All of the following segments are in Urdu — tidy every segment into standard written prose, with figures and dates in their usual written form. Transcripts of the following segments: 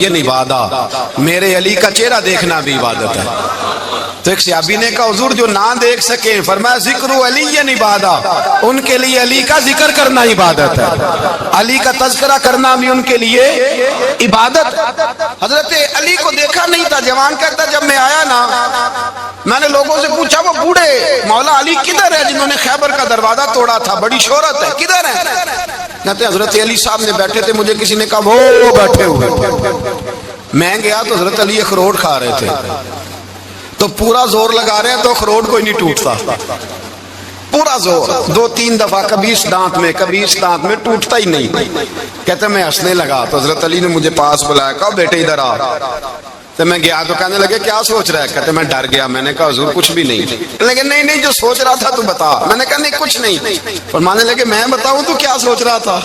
یہ عبادت، میرے علی کا چہرہ دیکھنا بھی عبادت ہے۔ تو ایک صحابی نے کہا حضور جو نہ دیکھ سکے، فرمایا ذکر علی عبادت، ان کے لیے علی کا ذکر کرنا عبادت ہے، علی کا تذکرہ کرنا بھی ان کے لیے عبادت۔ حضرت علی کو دیکھا نہیں تھا، جوان کہتا جب میں آیا نا میں نے لوگوں سے پوچھا وہ بوڑھے مولا علی کدھر ہے جنہوں نے خیبر کا دروازہ توڑا تھا، بڑی شہرت ہے، کدھر ہے؟ کہتے حضرت علی صاحب نے بیٹھے تھے، مجھے کسی نے کہا وہ بیٹھے ہوئے۔ میں گیا تو حضرت علی اخروٹ کھا رہے تھے، تو پورا زور لگا رہے ہیں تو اخروٹ کوئی نہیں ٹوٹتا، پورا زور 2-3 دفعہ، کبھی اس دانت میں کبھی اس دانت میں، ٹوٹتا ہی نہیں۔ کہتے میں ہنسنے لگا تو حضرت علی نے مجھے پاس بلایا، کہا بیٹے ادھر آ۔ تو میں گیا تو کہنے لگے کیا سوچ رہا ہے؟ کہتے میں ڈر گیا، میں نے کہا حضور کچھ بھی نہیں۔ لیکن نہیں جو سوچ رہا تھا تو بتا۔ میں نے کہا نہیں کچھ نہیں۔ فرمانے لگے میں بتاؤں تو کیا سوچ رہا تھا؟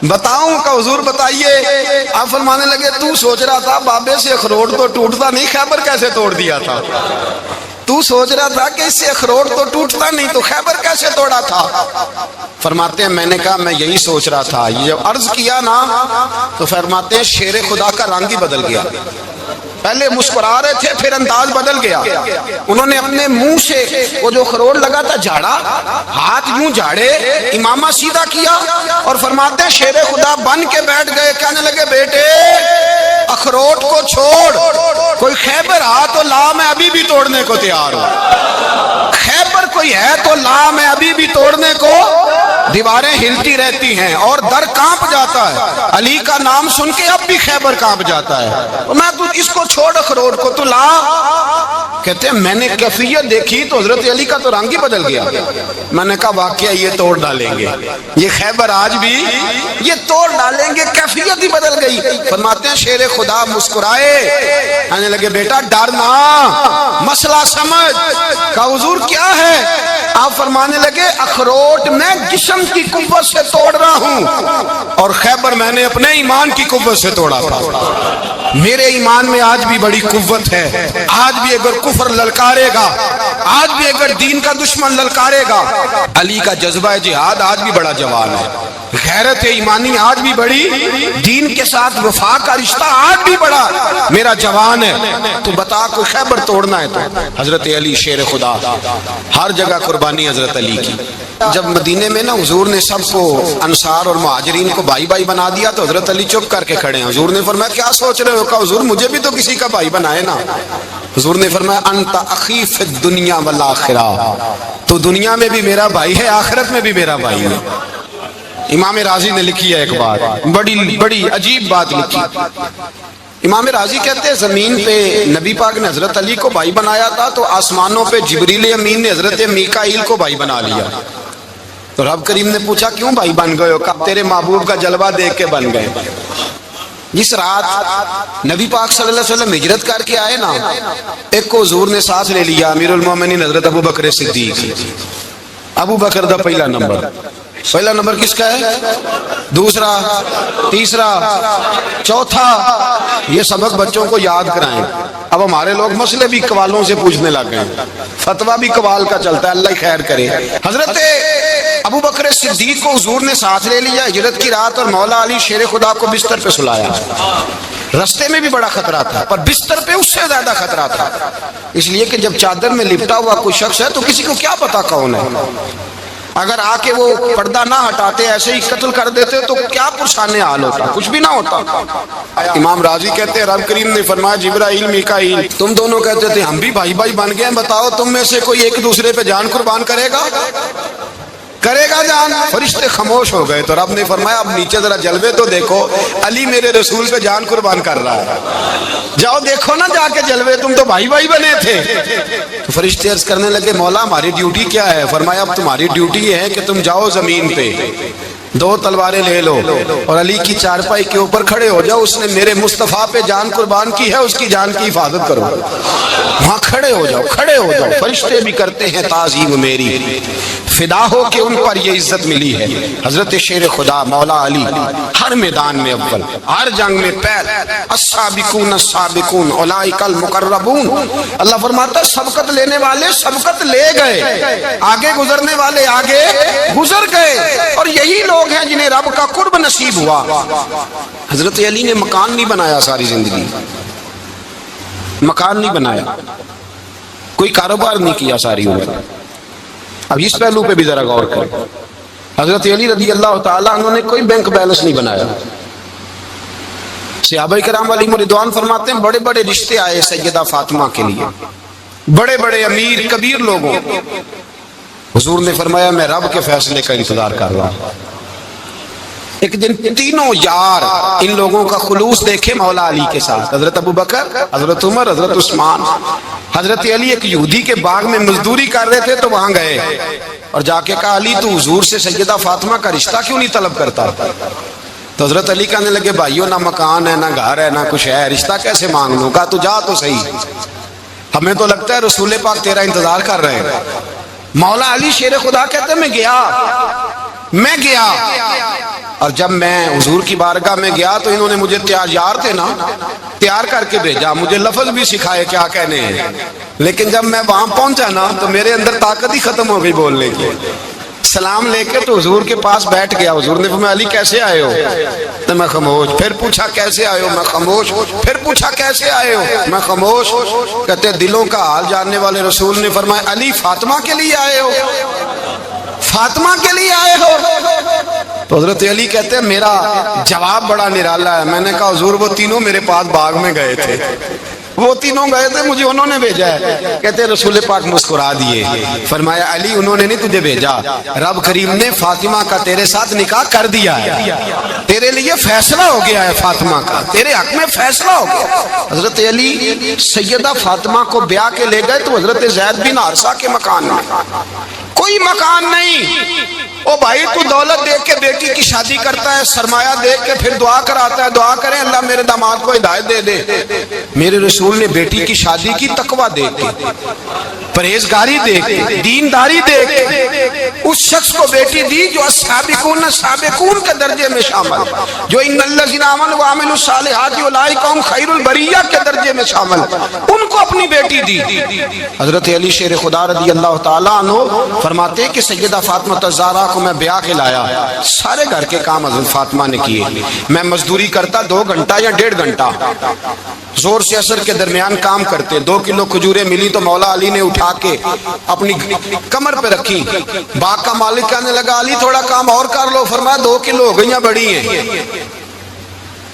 بتاؤں؟ کہ حضور بتائیے۔ آپ فرمانے لگے تو سوچ رہا تھا بابے سے اخروٹ تو ٹوٹتا نہیں، خیبر کیسے توڑ دیا تھا؟ تو سوچ رہا تھا کہ اس سے اخروٹ تو ٹوٹتا نہیں تو خیبر کیسے توڑا تھا؟ فرماتے ہیں میں نے کہا میں یہی سوچ رہا تھا۔ یہ جب عرض کیا نا تو فرماتے ہیں شیر خدا کا رنگ ہی بدل گیا، پہلے مسکرا رہے تھے پھر انداز بدل گیا۔ انہوں نے اپنے منہ سے وہ جو خروٹ لگا تھا جھاڑا، ہاتھ یوں جھاڑے، امامہ سیدھا کیا اور فرماتے ہیں شیر خدا بن کے بیٹھ گئے، کہنے لگے بیٹے اخروٹ کو چھوڑ، کوئی خیبر آ تو لا، میں ابھی بھی توڑنے کو تیار ہوں۔ خیبر کوئی ہے تو لا، میں ابھی بھی توڑنے کو، دیواریں ہلتی رہتی ہیں اور در کانپ جاتا ہے، علی کا نام سن کے اب بھی خیبر کانپ جاتا ہے، میں تو اس کو چھوڑ اخروٹ کو تو لا۔ کہتے ہیں میں نے کیفیت دیکھی تو حضرت علی کا تو رنگ ہی بدل گیا۔ میں نے کہا واقعہ یہ توڑ ڈالیں گے، یہ خیبر آج بھی یہ توڑ ڈالیں گے، کیفیت ہی بدل گئی۔ فرماتے ہیں شیر خدا مسکرائے، کہنے لگے بیٹا ڈرنا، مسئلہ سمجھ۔ کہا حضور کیا ہے؟ آپ فرمانے لگے اخروٹ میں جسم کی قوت سے توڑ رہا ہوں اور خیبر میں نے اپنے ایمان کی قوت سے توڑا تھا۔ میرے ایمان میں آج بھی بڑی قوت ہے، آج بھی اگر کفر للکارے گا، آج بھی اگر دین کا دشمن للکارے گا، علی کا جذبہ جہاد آج بھی بڑا جوان ہے، غیرت ایمانی آج بھی بڑی، دین کے ساتھ وفا کا رشتہ آج بھی بڑا میرا جوان ہے۔ تو بتا کوئی خیبر توڑنا ہے تو حضرت علی شیر خدا، ہر جگہ قربانی حضرت علی کی۔ جب مدینے میں نا حضور نے سب کو انصار اور مہاجرین کو بھائی بھائی بنا دیا تو حضرت علی چپ کر کے کھڑے ہیں۔ حضور نے فرمایا کیا سوچ رہے ہو؟ کہا حضور مجھے بھی تو کسی کا بھائی بنائے نا۔ حضور نے فرمایا انت اخی فی الدنیا والآخرہ، تو دنیا میں بھی میرا بھائی ہے، آخرت میں بھی میرا بھائی ہے۔ امام راضی نے لکھی ہے ایک بات، بڑی عجیب بات لکھی۔ امام راضی کہتے ہیں زمین پہ نبی پاک نے حضرت علی کو بھائی بنایا تھا تو آسمانوں پہ جبریل امین نے حضرت میکائیل کو بھائی بنا لیا۔ تو رب کریم نے پوچھا کیوں بھائی بن گئے ہو؟ کہا تیرے محبوب کا جلوہ دیکھ کے بن گئے۔ جس رات نبی پاک صلی اللہ علیہ وسلم ہجرت کر کے آئے نا، ایک کو حضور نے ساتھ لے لیا، امیر المومنین حضرت ابو بکر صدیق۔ ابو بکر دا پہلا نمبر کس کا ہے؟ دوسرا، تیسرا، چوتھا، یہ سبق بچوں کو یاد کرائیں۔ اب ہمارے لوگ مسئلے بھی قوالوں سے پوچھنے لگ گئے، فتویٰ بھی قوال کا چلتا ہے، اللہ خیر کرے۔ حضرت ابو بکر صدیق کو حضور نے ساتھ لے لیا ہجرت کی رات اور مولا علی شیر خدا کو بستر پہ سلایا۔ رستے میں بھی بڑا خطرہ تھا پر بستر پہ اس سے زیادہ خطرہ تھا، اس لیے کہ جب چادر میں لپٹا ہوا کوئی شخص ہے تو کسی کو کیا پتا کون ہے، اگر آ کے وہ پردہ نہ ہٹاتے ایسے ہی قتل کر دیتے تو کیا پرسانے حال ہوتا، کچھ بھی نہ ہوتا۔ امام راضی کہتے ہیں رب کریم نے فرمایا جبرائیل میکائیل تم دونوں کہتے تھے ہم بھی بھائی بھائی بن گئے ہیں، بتاؤ تم میں سے کوئی ایک دوسرے پہ جان قربان کرے گا جان؟ فرشتے خاموش ہو گئے تو رب نے فرمایا اب نیچے ذرا جلوے تو دیکھو، علی میرے رسول پہ جان قربان کر رہا ہے، جاؤ دیکھو نا جا کے جلوے، تم تو بھائی بھائی بنے تھے۔ تو فرشتے عرض کرنے لگے مولا ہماری ڈیوٹی کیا ہے؟ فرمایا اب تمہاری ڈیوٹی یہ ہے کہ تم جاؤ زمین پہ 2 تلواریں لے لو اور علی کی چارپائی کے اوپر کھڑے ہو جاؤ، اس نے میرے مصطفیٰ پہ جان قربان کی ہے، اس کی جان کی حفاظت کرو، وہاں کھڑے ہو جاؤ۔ فرشتے بھی کرتے ہیں تعظیم میری، فدا ہو کہ ان پر یہ عزت ملی ہے۔ حضرت شیر خدا مولا علی ہر میدان میں اول، ہر جنگ میں پہل، السابقون السابقون اولئک المقربون۔ اللہ فرماتا ہے سبقت لینے والے سبقت لے گئے، آگے گزرنے والے آگے گزر گئے، اور یہی لوگ لوگ ہیں جنہیں رب کا قرب نصیب ہوا۔ حضرت علی نے مکان نہیں بنایا ساری زندگی، مکان نہیں بنایا، کوئی کاروبار نہیں کیا ساری عمر۔ اب اس پہلو پہ بھی ذرا غور کریں، حضرت علی رضی اللہ تعالیٰ عنہ نے کوئی بینک بیلنس نہیں بنایا۔ صحابہ کرام علیہم رضوان فرماتے ہیں بڑے بڑے رشتے آئے سیدہ فاطمہ کے لیے، بڑے بڑے امیر کبیر لوگوں، حضور نے فرمایا میں رب کے فیصلے کا انتظار کر رہا ہوں۔ ایک دن تینوں یار ان لوگوں کا خلوص دیکھے مولا علی کے ساتھ، حضرت ابو بکر، حضرت عمر، حضرت عثمان۔ حضرت علی ایک یہودی کے باغ میں مزدوری کر رہے تھے تو وہاں گئے اور جا کے کہا علی تو حضور سے سیدہ فاطمہ کا رشتہ کیوں نہیں طلب کرتا؟ تو حضرت علی کہنے لگے بھائیو نہ مکان ہے، نہ گھر ہے، نہ کچھ ہے، رشتہ کیسے مانگ لوں؟ کہا تو جا تو صحیح، ہمیں تو لگتا ہے رسول پاک تیرا انتظار کر رہے ہیں۔ مولا علی شیر خدا کہتے ہیں میں گیا اور جب میں حضور کی بارگاہ میں گیا تو انہوں نے مجھے یار تھے نا، تیار کر کے بھیجا، مجھے لفظ بھی سکھائے کیا کہنے ہیں، لیکن جب میں وہاں پہنچا نا تو میرے اندر طاقت ہی ختم ہو گئی بولنے کی۔ سلام لے کے تو حضور کے پاس بیٹھ گیا، حضور نے فرمایا علی کیسے آئے ہو؟ تو میں خاموش، پھر پوچھا کیسے آئے ہو؟ میں خاموش، پھر پوچھا کیسے آئے ہو؟ میں خاموش۔ کہتے دلوں کا حال جاننے والے رسول نے فرمایا علی فاطمہ کے لیے آئے ہو؟ فاطمہ کے لیے آئے ہو؟ تو حضرت علی کہتے ہیں میرا جواب بڑا نرالا ہے، میں نے کہا حضور وہ تینوں میرے پاس باغ میں گئے تھے، وہ تینوں گئے تھے، مجھے انہوں نے بھیجا ہے۔ کہتے رسول پاک مسکرا دیے، فرمایا علی انہوں نے نہیں تجھے بھیجا، رب کریم نے فاطمہ کا تیرے ساتھ نکاح کر دیا ہے، تیرے لیے فیصلہ ہو گیا ہے، فاطمہ کا تیرے حق میں فیصلہ ہو گیا۔ حضرت علی سیدہ فاطمہ کو بیاہ کے لے گئے تو حضرت زید بن حارثہ کے مکان میں، کوئی مکان نہیں۔ او بھائی تو دولت دیکھ کے بیٹی کی شادی کرتا ہے، سرمایہ دیکھ کے پھر دعا کراتا ہے، دعا کریں اللہ میرے داماد کو ہدایت دے دے۔ میرے رسول نے بیٹی کی شادی کی تقوی دیکھ کے، پرہیزگاری دیکھ کے، دینداری دیکھ کے اس شخص کو بیٹی دی جو السابقون السابقون کے درجے میں شامل، جو ان الذین آمنوا وعملوا الصالحات اولئک هم خیر البریہ کے درجے میں شامل، ان کو اپنی بیٹی دی۔ حضرت علی شیر خدا رضی اللہ تعالیٰ عنہ فرماتے ہیں کہ سیدہ فاطمہ الزہرا کو میں بیاہ کے لایا، سارے گھر کے کام حضرت فاطمہ نے کیے، میں مزدوری کرتا 2 گھنٹہ یا 1.5 گھنٹہ، زور سے عصر کے درمیان کام کرتے، 2 کلو کھجوریں ملی تو مولا علی نے اٹھا کے اپنی کمر پہ رکھی، باغ کا مالک کہنے لگا علی تھوڑا کام اور کر لو، فرمایا 2 کلو ہو گئیاں بڑی ہیں،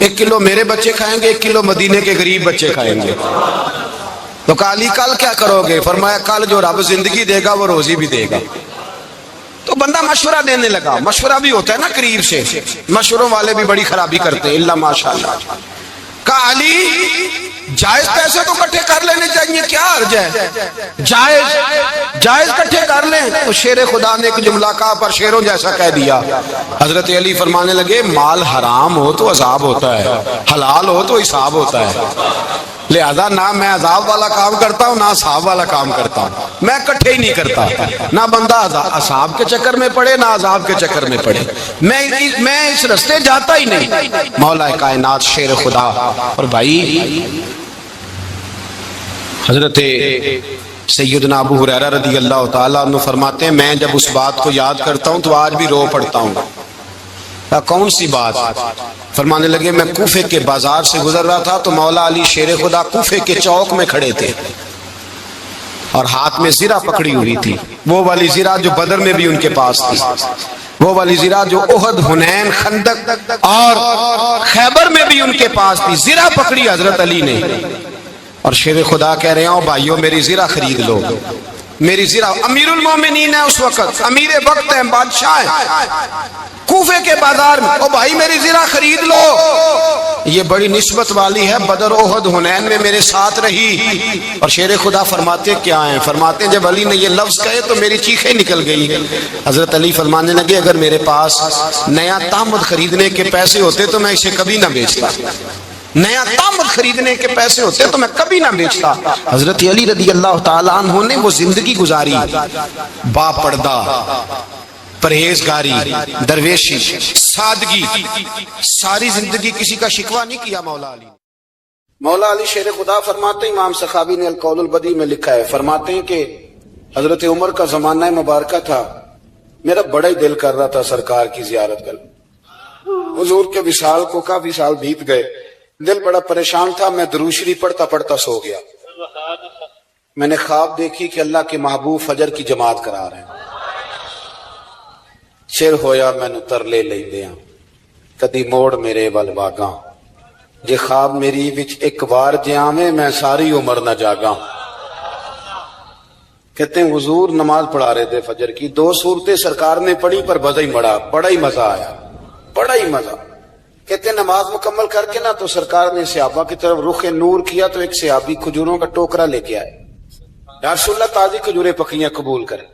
1 کلو میرے بچے کھائیں گے، 1 کلو مدینے کے غریب بچے کھائیں گے۔ تو کہا علی کل کیا کرو گے؟ فرمایا کل جو رب زندگی دے گا وہ روزی بھی دے گا۔ تو بندہ مشورہ دینے لگا، مشورہ بھی ہوتا ہے نا قریب سے، مشوروں والے بھی بڑی خرابی کرتے ہیں اللہ ماشاءاللہ۔ کہا علی جائز پیسے تو کٹھے کر لینے چاہیے، کیا حرج ہے، جائز کٹھے کر لیں۔ تو شیر خدا نے ایک جملہ کہا پر شیروں جیسا کہہ دیا۔ حضرت علی فرمانے لگے مال حرام ہو تو عذاب ہوتا ہے، حلال ہو تو حساب ہوتا ہے، لہذا نہ میں عذاب والا کام کرتا ہوں نہ حساب والا کام کرتا ہوں، میں کٹھے ہی نہیں کرتا، نہ بندہ حساب کے چکر میں پڑے نہ عذاب کے چکر میں پڑے، میں اس رستے جاتا ہی نہیں۔ مولا کائنات شیر خدا۔ اور بھائی حضرت سیدنا ابو ہریرہ رضی اللہ تعالیٰ عنہ فرماتے ہیں میں جب اس بات کو یاد کرتا ہوں تو آج بھی رو پڑتا ہوں۔ کون سی بات؟ فرمانے لگے میں کوفے کے بازار سے گزر رہا تھا تو مولا علی شیر خدا کوفے کے چوک میں کھڑے تھے اور ہاتھ میں زرہ پکڑی ہوئی تھی، وہ والی زرہ جو بدر میں بھی ان کے پاس تھی، وہ والی زرہ جو احد، حنین، خندق اور خیبر میں بھی ان کے پاس تھی، زرہ پکڑی حضرت علی نے اور شیر خدا کہہ رہے ہیں بھائیو میری زرہ خرید لو، میری زرہ۔ امیر المومنین ہے اس وقت، امیر وقت ہے، بادشاہ ہے، کوفے کے بازار میں، او بھائی میری زرہ خرید لو، یہ بڑی نسبت والی ہے، بدر احد حنین میں میرے ساتھ رہی۔ اور شیر خدا فرماتے کیا ہیں؟ فرماتے ہیں جب علی نے یہ لفظ کہے تو میری چیخیں نکل گئی۔ حضرت علی فرمانے لگے اگر میرے پاس نیا تامد خریدنے کے پیسے ہوتے تو میں اسے کبھی نہ بیچتا، نیا تامد خریدنے کے پیسے ہوتے تو میں کبھی نہ بیچتا۔ حضرت علی رضی اللہ تعالیٰ عنہ نے وہ زندگی گزاری، با پردہ، پرہیزگاری، درویشی، سادگی، ساری زندگی کسی کا شکوہ نہیں کیا مولا علی۔ مولا علی شیر خدا فرماتے ہیں، امام سخاوی نے القول البدیع میں لکھا ہے، فرماتے ہیں کہ حضرت عمر کا زمانہ مبارکہ تھا، میرا بڑا ہی دل کر رہا تھا سرکار کی زیارت کر. حضور کے وصال کو کافی سال بیت گئے, دل بڑا پریشان تھا. میں درود شریف پڑھتا پڑھتا سو گیا. میں نے خواب دیکھی کہ اللہ کے محبوب فجر کی جماعت کرا رہے ہیں. چر ہویا مینوں ترلے لیندیاں کدی موڑ میرے ول واگاں, جے خواب میری وچ ایک بار جے آویں میں ساری عمر نہ جاگاں. کہتے ہیں حضور نماز پڑھا رہے تھے فجر کی, 2 صورتیں سرکار نے پڑھی پر بزا ہی مڑا, بڑا ہی مزہ آیا, بڑا ہی مزہ. کہتے ہیں نماز مکمل کر کے نا تو سرکار نے صحابہ کی طرف رخ نور کیا تو ایک صحابی کھجوروں کا ٹوکرا لے کے آئے. یا رسول اللہ تازی کھجوریں پکیاں قبول کریں.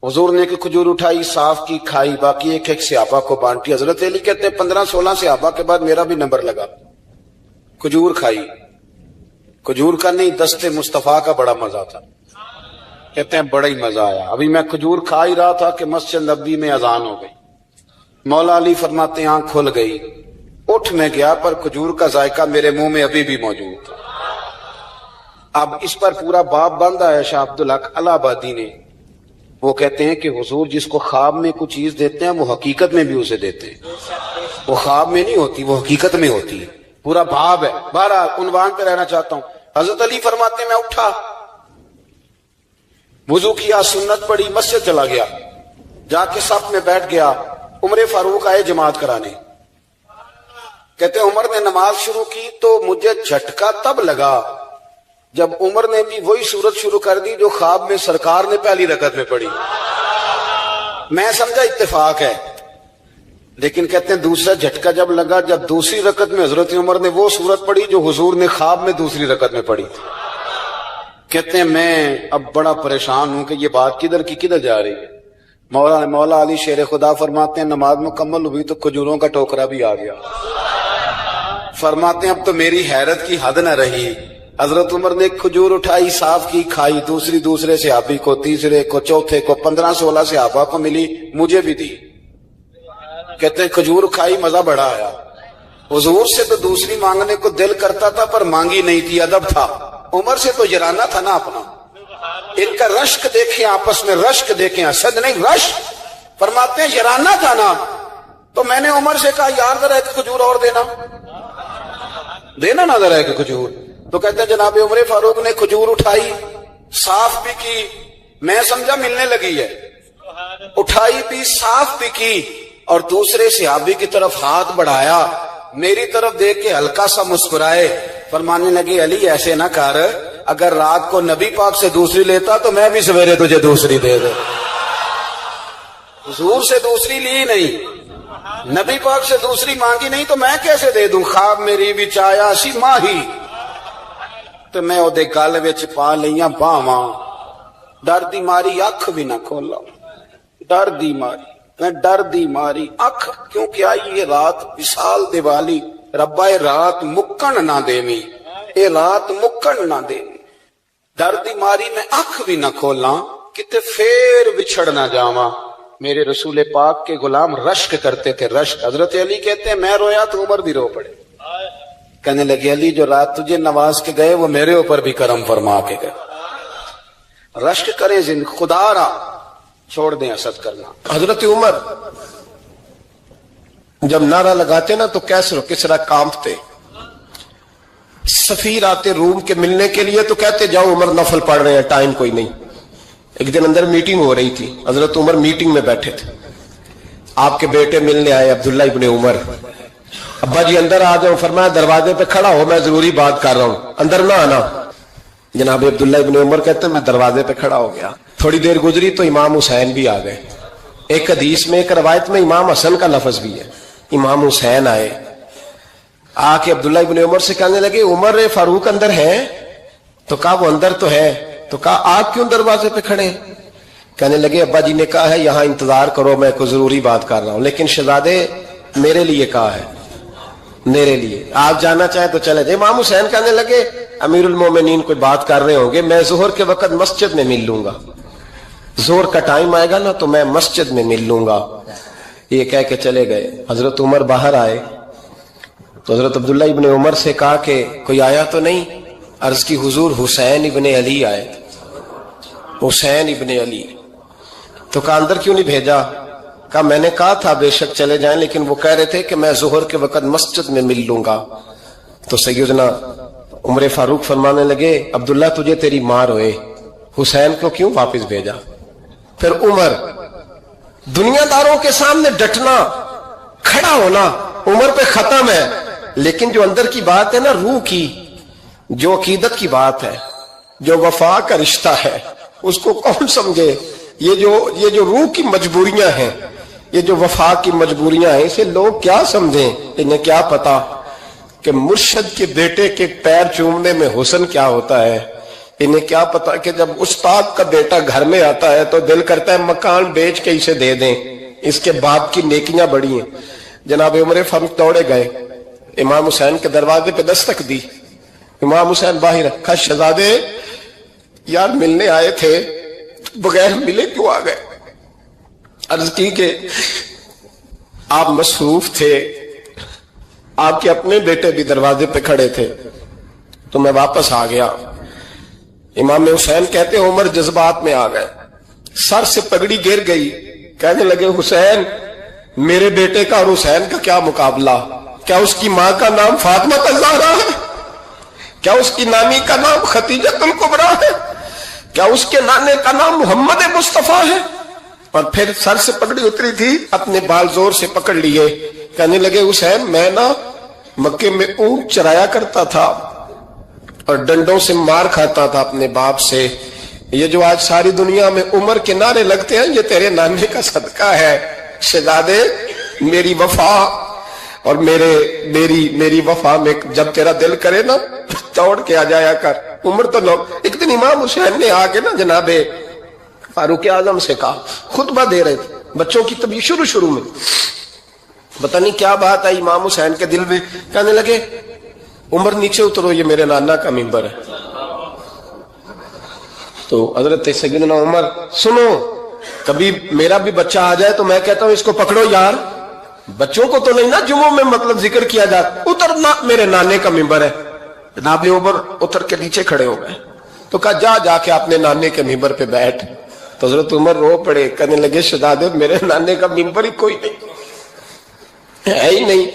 حضور نے ایک کھجور اٹھائی, صاف کی, کھائی, باقی ایک ایک صحابہ کو بانٹی. حضرت علی کہتے ہیں 15-16 صحابہ کے بعد میرا بھی نمبر لگا. کھجور کھائی, کھجور کا نہیں دست مصطفیٰ کا بڑا مزہ تھا. کہتے ہیں بڑا ہی مزہ آیا. ابھی میں کھجور کھا ہی رہا تھا کہ مسجد نبوی میں اذان ہو گئی. مولا علی فرماتے ہیں آنکھ کھل گئی, اٹھ میں گیا پر کھجور کا ذائقہ میرے منہ میں ابھی بھی موجود تھا. اب اس پر پورا باب باندھا ہے شاہ عبدالحق الہ آبادی نے. وہ کہتے ہیں کہ حضور جس کو خواب میں کوئی چیز دیتے ہیں وہ حقیقت میں بھی اسے دیتے ہیں. وہ خواب میں نہیں ہوتی, وہ حقیقت میں ہوتی ہے. پورا باب ہے. بہرحال عنوان پہ رہنا چاہتا ہوں. حضرت علی فرماتے ہیں میں اٹھا, وضو کیا, سنت پڑھی, مسجد چلا گیا, جا کے صف میں بیٹھ گیا. عمر فاروق آئے جماعت کرانے. کہتے ہیں عمر نے نماز شروع کی تو مجھے جھٹکا تب لگا جب عمر نے بھی وہی سورت شروع کر دی جو خواب میں سرکار نے پہلی رکعت میں پڑھی. میں سمجھا اتفاق ہے, لیکن کہتے ہیں دوسرا جھٹکا جب لگا جب دوسری رکعت میں حضرت عمر نے وہ سورت پڑھی جو حضور نے خواب میں دوسری رکعت میں پڑھی تھی. کہتے ہیں میں اب بڑا پریشان ہوں کہ یہ بات کدھر کی کدھر جا رہی ہے. مولا علی شیر خدا فرماتے ہیں نماز مکمل ہوئی تو کھجوروں کا ٹوکرا بھی آ گیا. فرماتے ہیں اب تو میری حیرت کی حد نہ رہی. حضرت عمر نے ایک کھجور اٹھائی, صاف کی, کھائی, دوسرے صحابی کو, تیسرے کو, چوتھے کو, 15-16 صحابہ کو ملی, مجھے بھی دی. کہتے ہیں کھجور کھائی, مزہ بڑا آیا. حضور سے تو دوسری مانگنے کو دل کرتا تھا پر مانگی نہیں تھی, ادب تھا. عمر سے تو جرانا تھا نا اپنا. ان کا رشک دیکھیں, آپس میں رشک دیکھیں, حسد نہیں رشک. فرماتے ہیں جرانا تھا نا, تو میں نے عمر سے کہا یار ذرا ایک کھجور اور دینا نا ذرا ایک کھجور. تو کہتے ہیں جناب عمر فاروق نے کھجور اٹھائی, صاف بھی کی, میں سمجھا ملنے لگی ہے, اٹھائی بھی, صاف بھی کی, اور دوسرے صحابی کی طرف ہاتھ بڑھایا, میری طرف دیکھ کے ہلکا سا مسکرائے. فرمانے لگے علی ایسے نہ کر, اگر رات کو نبی پاک سے دوسری لیتا تو میں بھی سویرے تجھے دوسری دے دے. حضور سے دوسری لی نہیں, نبی پاک سے دوسری مانگی نہیں, تو میں کیسے دے دوں. خواب میری وچ آیا سی ماہی تو میں او دے گل وچ پا لیاں باواں, ڈر دی ماری اکھ بھی نہ کھولا, ڈر دی ماری, میں ڈر دی ماری اکھ, کیونکہ آئی یہ رات وصال دیوالی. ربا اے رات مکن نہ دیویں, اے رات مکن نہ دیویں. ڈر دی ماری میں اکھ بھی نہ کھولاں, کتے پھر بچھڑ نہ جاواں. میرے رسول پاک کے غلام رشک کرتے تھے, رشک. حضرت علی کہتے ہیں میں رویا تو عمر بھی رو پڑے. کہنے لگے علی جو رات تجھے نواز کے گئے وہ میرے اوپر بھی کرم فرما کے گئے. رشک کریں خدا را, چھوڑ دیں حسد کرنا. حضرت عمر جب نعرہ لگاتے نا تو کیسر کس طرح کانپتے. سفیر آتے روم کے ملنے کے لیے تو کہتے جاؤ عمر نفل پڑھ رہے ہیں, ٹائم کوئی نہیں. ایک دن اندر میٹنگ ہو رہی تھی, حضرت عمر میٹنگ میں بیٹھے تھے. آپ کے بیٹے ملنے آئے عبداللہ ابن عمر. ابا جی اندر آ جاؤ. فرمایا دروازے پہ کھڑا ہو, میں ضروری بات کر رہا ہوں, اندر نہ آنا. جناب عبداللہ ابن عمر کہتے ہیں میں دروازے پہ کھڑا ہو گیا. تھوڑی دیر گزری تو امام حسین بھی آ گئے. ایک حدیث میں, ایک روایت میں امام حسن کا لفظ بھی ہے. امام حسین آئے, آ کے عبداللہ ابن عمر سے کہنے لگے عمر فاروق اندر ہے؟ تو کہا وہ اندر تو ہے. تو کہا آپ کیوں دروازے پہ کھڑے ہیں؟ کہنے لگے ابا جی نے کہا ہے یہاں انتظار کرو, میں کوئی ضروری بات کر رہا ہوں. لیکن شہزادے میرے لیے کہا ہے, میرے لیے, آپ جانا چاہیں تو چلے جائیں. امام حسین کہنے لگے امیر المومنین کوئی بات کر رہے ہوں گے, میں ظہر کے وقت مسجد میں مل لوں گا, ظہر کا ٹائم آئے گا نا تو میں مسجد میں مل لوں گا. یہ کہہ کے چلے گئے. حضرت عمر باہر آئے تو حضرت عبداللہ ابن عمر سے کہا کہ کوئی آیا تو نہیں؟ عرض کی حضور حسین ابن علی آئے. حسین ابن علی. تو کہا اندر کیوں نہیں بھیجا؟ کہا میں نے کہا تھا بے شک چلے جائیں، لیکن وہ کہہ رہے تھے کہ میں ظہر کے وقت مسجد میں مل لوں گا۔ تو سیدنا عمر فاروق فرمانے لگے عبداللہ تجھے تیری ماں روئے، حسین کو کیوں واپس بھیجا؟ پھر عمر، دنیا داروں کے سامنے ڈٹنا، کھڑا ہونا عمر پہ ختم ہے، لیکن جو اندر کی بات ہے نا، روح کی، جو عقیدت کی بات ہے، جو وفا کا رشتہ ہے، اس کو کون سمجھے؟ یہ جو روح کی مجبوریاں ہیں، یہ جو وفا کی مجبوریاں ہیں، اسے لوگ کیا سمجھیں؟ انہیں کیا پتا کہ مرشد کے بیٹے کے پیر چومنے میں حسن کیا ہوتا ہے؟ انہیں کیا پتا کہ جب استاد کا بیٹا گھر میں آتا ہے تو دل کرتا ہے مکان بیچ کے اسے دے دیں، اس کے باپ کی نیکیاں بڑی ہیں۔ جناب عمر فاروق دوڑے گئے، امام حسین کے دروازے پہ دستک دی، امام حسین باہر، کہا شہزادے یار ملنے آئے تھے، بغیر ملے کیوں آ گئے؟ عرض کی کہ آپ مصروف تھے، آپ کے اپنے بیٹے بھی دروازے پہ کھڑے تھے تو میں واپس آ گیا۔ امام حسین کہتے عمر جذبات میں آ گئے، سر سے پگڑی گر گئی، کہنے لگے حسین میرے بیٹے کا اور حسین کا کیا مقابلہ؟ کیا اس کی ماں کا نام فاطمہ الزہرا ہے؟ کیا اس کی نانی کا نام ختیجہ الکبریٰ ہے؟ کیا اس کے نانے کا نام محمد مصطفیٰ ہے؟ اور پھر سر سے پگڑی اتری تھی، اپنے بال زور سے پکڑ لیے، کہنے لگے حسین میں نا مکے میں اونٹ چرایا کرتا تھا اور ڈنڈوں سے مار کھاتا تھا اپنے باپ سے، یہ جو آج ساری دنیا میں عمر کے نعرے لگتے ہیں یہ تیرے نانے کا صدقہ ہے۔ شہزادے میری وفا اور میری وفا میں جب تیرا دل کرے نا توڑ کے آ جایا کر۔ عمر تو لوگ، ایک دن امام حسین نے آ کے نا جناب فاروق اعظم سے کہا، خطبہ دے رہے تھے بچوں کی طبیعت شروع میں، پتہ نہیں کیا بات آئی امام حسین کے دل میں، کہنے لگے عمر نیچے اترو، یہ میرے نانا کا ممبر ہے۔ تو حضرت سیدنا عمر، سنو کبھی میرا بھی بچہ آ جائے تو میں کہتا ہوں اس کو پکڑو یار، بچوں کو تو نہیں نا جمعوں میں مطلب ذکر کیا جاتا، اترنا میرے نانے کا ممبر ہے۔ جناب عمر اتر کے نیچے کھڑے ہو گئے تو کہا جا کے اپنے نانے کے ممبر پہ بیٹھ۔ تو حضرت عمر رو پڑے، کہنے لگے شہزادے میرے نانے کا ممبر ہی کوئی نہیں ہے ہی نہیں،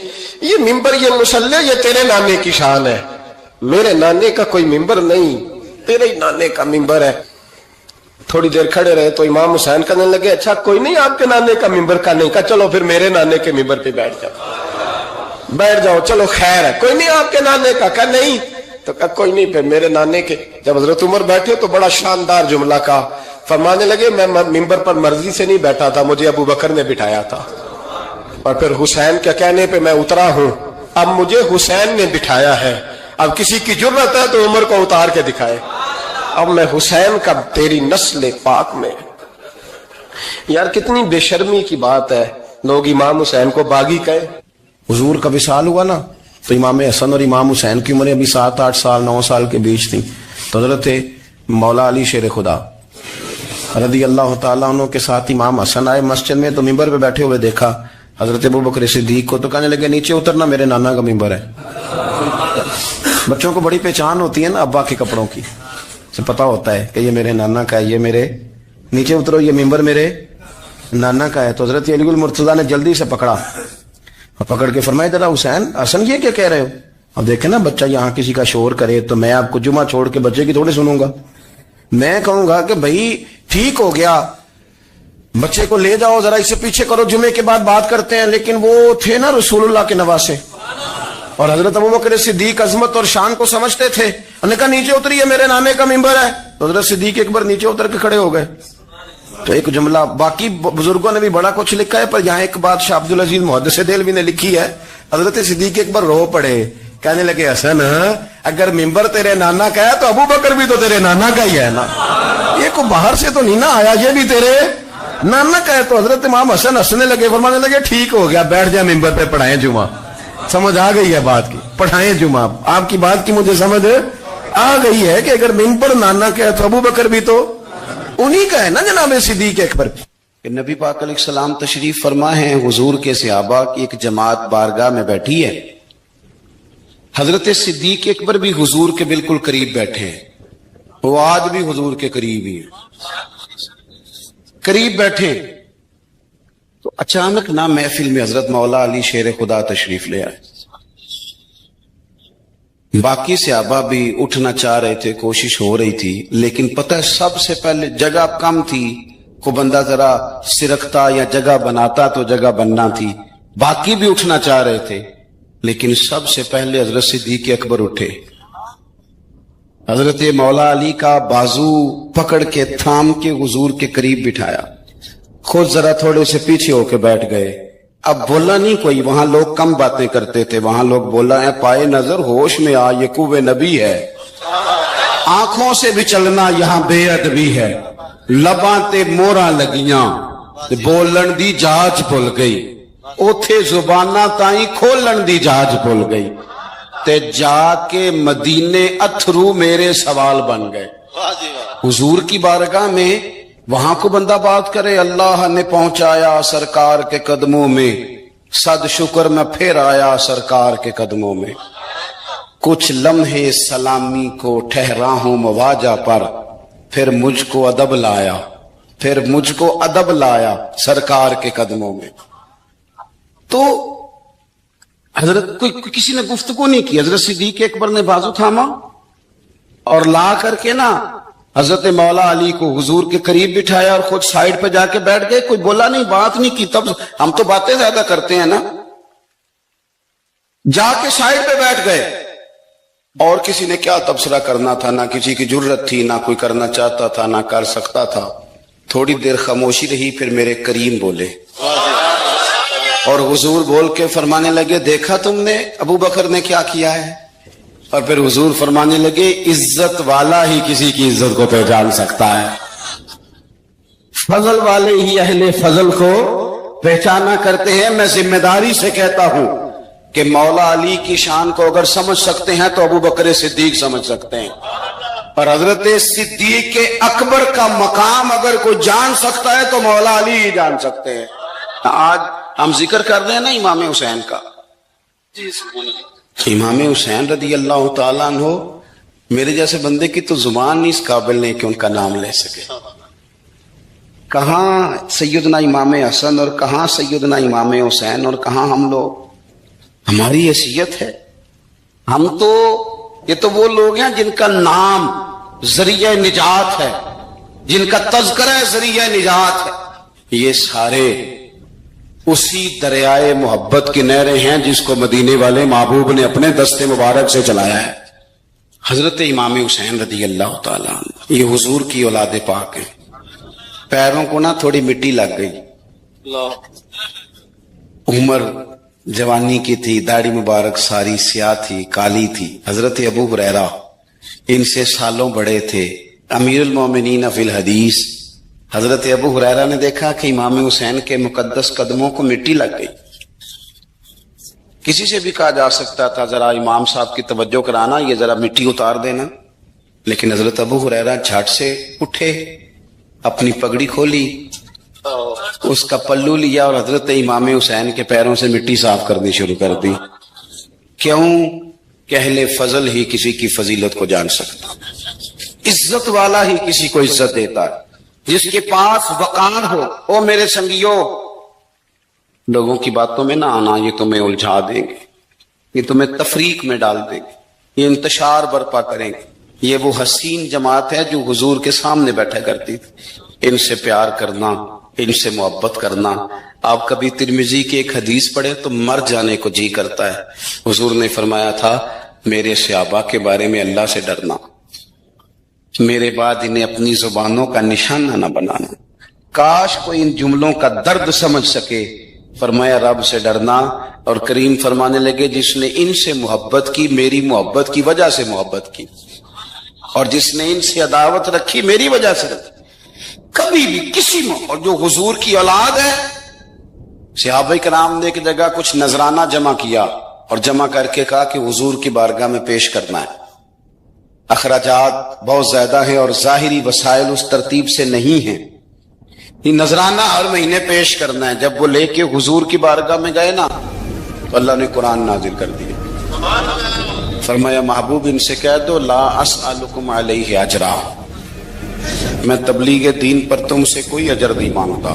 یہ ممبر یہ مصلی یہ تیرے نانے کی شان ہے، میرے نانے کا کوئی ممبر نہیں، تیرے ہی نانے کا ممبر ہے۔ تھوڑی دیر کھڑے رہے تو امام حسین کہنے لگے اچھا کوئی نہیں آپ کے نانے کا ممبر کا نہیں، کہا چلو پھر میرے نانے کے ممبر پہ بیٹھ جاؤ چلو خیر ہے، کوئی نہیں آپ کے نانے کا، کہا نہیں، تو کہا کوئی نہیں پھر میرے نانے کے۔ جب حضرت عمر بیٹھے تو بڑا شاندار جملہ کہا، فرمانے لگے میں ممبر پر مرضی سے نہیں بیٹھا تھا، مجھے ابو بکر نے بٹھایا تھا، اور پھر حسین کے کہنے پہ میں اترا ہوں، اب مجھے حسین نے بٹھایا ہے، اب کسی کی جرت ہے تو عمر کو اتار کے دکھائے، اب میں حسین کا تیری نسل پاک میں۔ یار کتنی بے شرمی کی بات ہے، لوگ امام حسین کو باغی کہے۔ حضور کا وصال ہوا نا تو امام حسن اور امام حسین کی عمریں ابھی 7 8 سال 9 سال کے بیچ تھی، تو حضرت مولا علی شیر خدا رضی اللہ تعالیٰ عنہ کے ساتھ امام حسن آئے مسجد میں، تو ممبر پہ بیٹھے ہوئے دیکھا حضرت ابوبکر صدیق کو، تو کہنے لگے نیچے اترنا میرے نانا کا ممبر ہے۔ بچوں کو بڑی پہچان ہوتی ہے نا ابا کے کپڑوں کی، سے پتا ہوتا ہے کہ یہ میرے نانا کا ہے، یہ میرے نیچے اترو یہ ممبر میرے نانا کا ہے۔ تو حضرت علی المرتضیٰ نے جلدی سے پکڑا اور پکڑ کے فرمایا ذرا حسین حسن یہ کیا کہہ رہے ہو؟ اب دیکھیں نا بچہ یہاں کسی کا شور کرے تو میں آپ کو جمعہ چھوڑ کے بچے کی تھوڑی سنوں گا، میں کہوں گا کہ بھائی ٹھیک ہو گیا بچے کو لے جاؤ ذرا اسے پیچھے کرو جمعے کے بعد بات کرتے ہیں، لیکن وہ تھے نا رسول اللہ کے نواسے، اور حضرت ابوبکر صدیق عظمت اور شان کو سمجھتے تھے، انہوں نے کہا نیچے اتریے میرے نانے کا ممبر ہے، تو حضرت صدیق اکبر نیچے اتر کے کھڑے ہو گئے۔ تو ایک جملہ، باقی بزرگوں نے بھی بڑا کچھ لکھا ہے، پر یہاں ایک بات شاہ عبدالعزیز محدث دہلوی نے لکھی ہے، حضرت صدیق اکبر رو پڑے، کہنے لگے حسن اگر ممبر تیرے نانا کا ہے تو ابوبکر بھی تو تیرے نانا کا ہی ہے نا، یہ کو باہر سے تو نہیں نا آیا، یہ بھی تیرے نانا کا ہے۔ تو حضرت امام حسن ہنسنے لگے، فرمانے لگے ٹھیک ہو گیا بیٹھ جائے ممبر پہ پڑھائیں جمعہ۔ سمجھ آ گئی ہے بات کی، پڑھائیں جمعہ، آپ کی بات کی مجھے سمجھ آ گئی ہے کہ اگر ممبر نانا کا ہے تو ابوبکر بھی تو انہی کا ہے نا جناب صدیق اکبر۔ نبی پاک علیہ السلام تشریف فرما ہے، حضور کے صحابہ کی ایک جماعت بارگاہ میں بیٹھی ہے، حضرت صدیق اکبر بھی حضور کے بالکل قریب بیٹھے ہیں، وہ آج بھی حضور کے قریب ہی ہیں، قریب بیٹھے۔ تو تو اچانک نہ محفل میں حضرت مولا علی شیر خدا تشریف لے آئے. باقی صحابہ بھی اٹھنا چاہ رہے تھے, کوشش ہو رہی تھی, لیکن پتہ ہے سب سے پہلے جگہ کم تھی, کو بندہ ذرا سرکتا یا جگہ بناتا تو جگہ بننا تھی. باقی بھی اٹھنا چاہ رہے تھے لیکن سب سے پہلے حضرت صدیق اکبر اٹھے. حضرت مولا علی کا بازو پکڑ کے تھام کے حضور کے قریب بٹھایا, خود ذرا تھوڑے سے پیچھے ہو کے بیٹھ گئے. اب بولا نہیں کوئی, وہاں لوگ کم باتیں کرتے تھے, وہاں لوگ بولا ہے پائے نظر ہوش میں آ, یہ کوے نبی ہے. آنکھوں سے بھی چلنا یہاں بے ادبی ہے, لباں تے موراں لگیاں بولن دی جاج بھول گئی, اوتھے زباناں تائیں کھولن دی جاج بھول گئی, تے جا کے مدینے اتھرو میرے سوال بن گئے. حضور کی بارگاہ میں وہاں کو بندہ بات کرے, اللہ نے پہنچایا سرکار کے قدموں میں, صد شکر میں پھر آیا سرکار کے قدموں میں. کچھ لمحے سلامی کو ٹھہرا ہوں مواجہ پر, پھر مجھ کو ادب لایا, پھر مجھ کو ادب لایا سرکار کے قدموں میں. تو حضرت کوئی کسی نے گفتگو نہیں کی, حضرت صدیق اکبر نے بازو تھاما اور لا کر کے نا حضرت مولا علی کو حضور کے قریب بٹھایا اور خود سائیڈ پہ جا کے بیٹھ گئے. کوئی بولا نہیں, بات نہیں کی. تب ہم تو باتیں زیادہ کرتے ہیں نا, جا کے سائیڈ پہ بیٹھ گئے. اور کسی نے کیا تبصرہ کرنا تھا, نہ کسی کی جرت تھی, نہ کوئی کرنا چاہتا تھا, نہ کر سکتا تھا. تھوڑی دیر خاموشی رہی, پھر میرے کریم بولے اور حضور بول کے فرمانے لگے, دیکھا تم نے ابو بکر نے کیا کیا ہے. اور پھر حضور فرمانے لگے, عزت والا ہی کسی کی عزت کو پہچان سکتا ہے, فضل والے ہی اہل فضل کو پہچانا کرتے ہیں. میں ذمہ داری سے کہتا ہوں کہ مولا علی کی شان کو اگر سمجھ سکتے ہیں تو ابو بکر صدیق سمجھ سکتے ہیں, اور حضرت صدیق اکبر کا مقام اگر کوئی جان سکتا ہے تو مولا علی ہی جان سکتے ہیں. آج ہم ذکر کر رہے ہیں نا امام حسین کا, امام حسین رضی اللہ تعالیٰ عنہ, میرے جیسے بندے کی تو زبان نہیں اس قابل نہیں کہ ان کا نام لے سکے. کہاں سیدنا امام حسن اور کہاں سیدنا امام حسین اور کہاں ہم لوگ, ہماری حیثیت ہے. ہم تو یہ تو وہ لوگ ہیں جن کا نام ذریعہ نجات ہے, جن کا تذکرہ ذریعہ نجات ہے. یہ سارے اسی دریائے محبت کی نہریں ہیں جس کو مدینے والے محبوب نے اپنے دستے مبارک سے چلایا ہے. حضرت امام حسین رضی اللہ تعالیٰ عنہ یہ حضور کی اولاد پاک ہیں. پیروں کو نا تھوڑی مٹی لگ گئی, عمر جوانی کی تھی, داڑھی مبارک ساری سیاہ تھی, کالی تھی. حضرت ابو ہریرہ ان سے سالوں بڑے تھے, امیر المومنین فی الحدیث. حضرت ابو ہریرہ نے دیکھا کہ امام حسین کے مقدس قدموں کو مٹی لگ گئی. کسی سے بھی کہا جا سکتا تھا ذرا امام صاحب کی توجہ کرانا, یہ ذرا مٹی اتار دینا, لیکن حضرت ابو ہریرہ جھٹ سے اٹھے, اپنی پگڑی کھولی, اس کا پلو لیا اور حضرت امام حسین کے پیروں سے مٹی صاف کرنی شروع کر دی. کیوں کہ اہل فضل ہی کسی کی فضیلت کو جان سکتا, عزت والا ہی کسی کو عزت دیتا ہے. جس کے پاس وقار ہو, او میرے سنگیو, لوگوں کی باتوں میں نہ آنا, یہ تمہیں الجھا دیں گے, یہ تمہیں تفریق میں ڈال دیں گے, یہ انتشار برپا کریں گے. یہ وہ حسین جماعت ہے جو حضور کے سامنے بیٹھا کرتی تھی. ان سے پیار کرنا, ان سے محبت کرنا. آپ کبھی ترمذی کی ایک حدیث پڑھے تو مر جانے کو جی کرتا ہے. حضور نے فرمایا تھا, میرے صحابہ کے بارے میں اللہ سے ڈرنا, میرے بعد انہیں اپنی زبانوں کا نشانہ نہ بنانا. کاش کوئی ان جملوں کا درد سمجھ سکے. فرمایا رب سے ڈرنا, اور کریم فرمانے لگے جس نے ان سے محبت کی میری محبت کی وجہ سے محبت کی, اور جس نے ان سے عداوت رکھی میری وجہ سے رکھی. کبھی بھی کسی میں, اور جو حضور کی اولاد ہے, صحابہ کرام نے ایک جگہ کچھ نذرانہ جمع کیا اور جمع کر کے کہا کہ حضور کی بارگاہ میں پیش کرنا ہے. اخراجات بہت زیادہ ہیں اور ظاہری وسائل اس ترتیب سے نہیں ہیں. یہ نذرانہ ہر مہینے پیش کرنا ہے. جب وہ لے کے حضور کی بارگاہ میں گئے نا تو اللہ نے قرآن نازل کر دیا. فرمایا محبوب ان سے کہہ دو لا اسألکم علیہ اجرا, میں تبلیغ دین پر تم سے کوئی اجر نہیں مانگتا,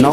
9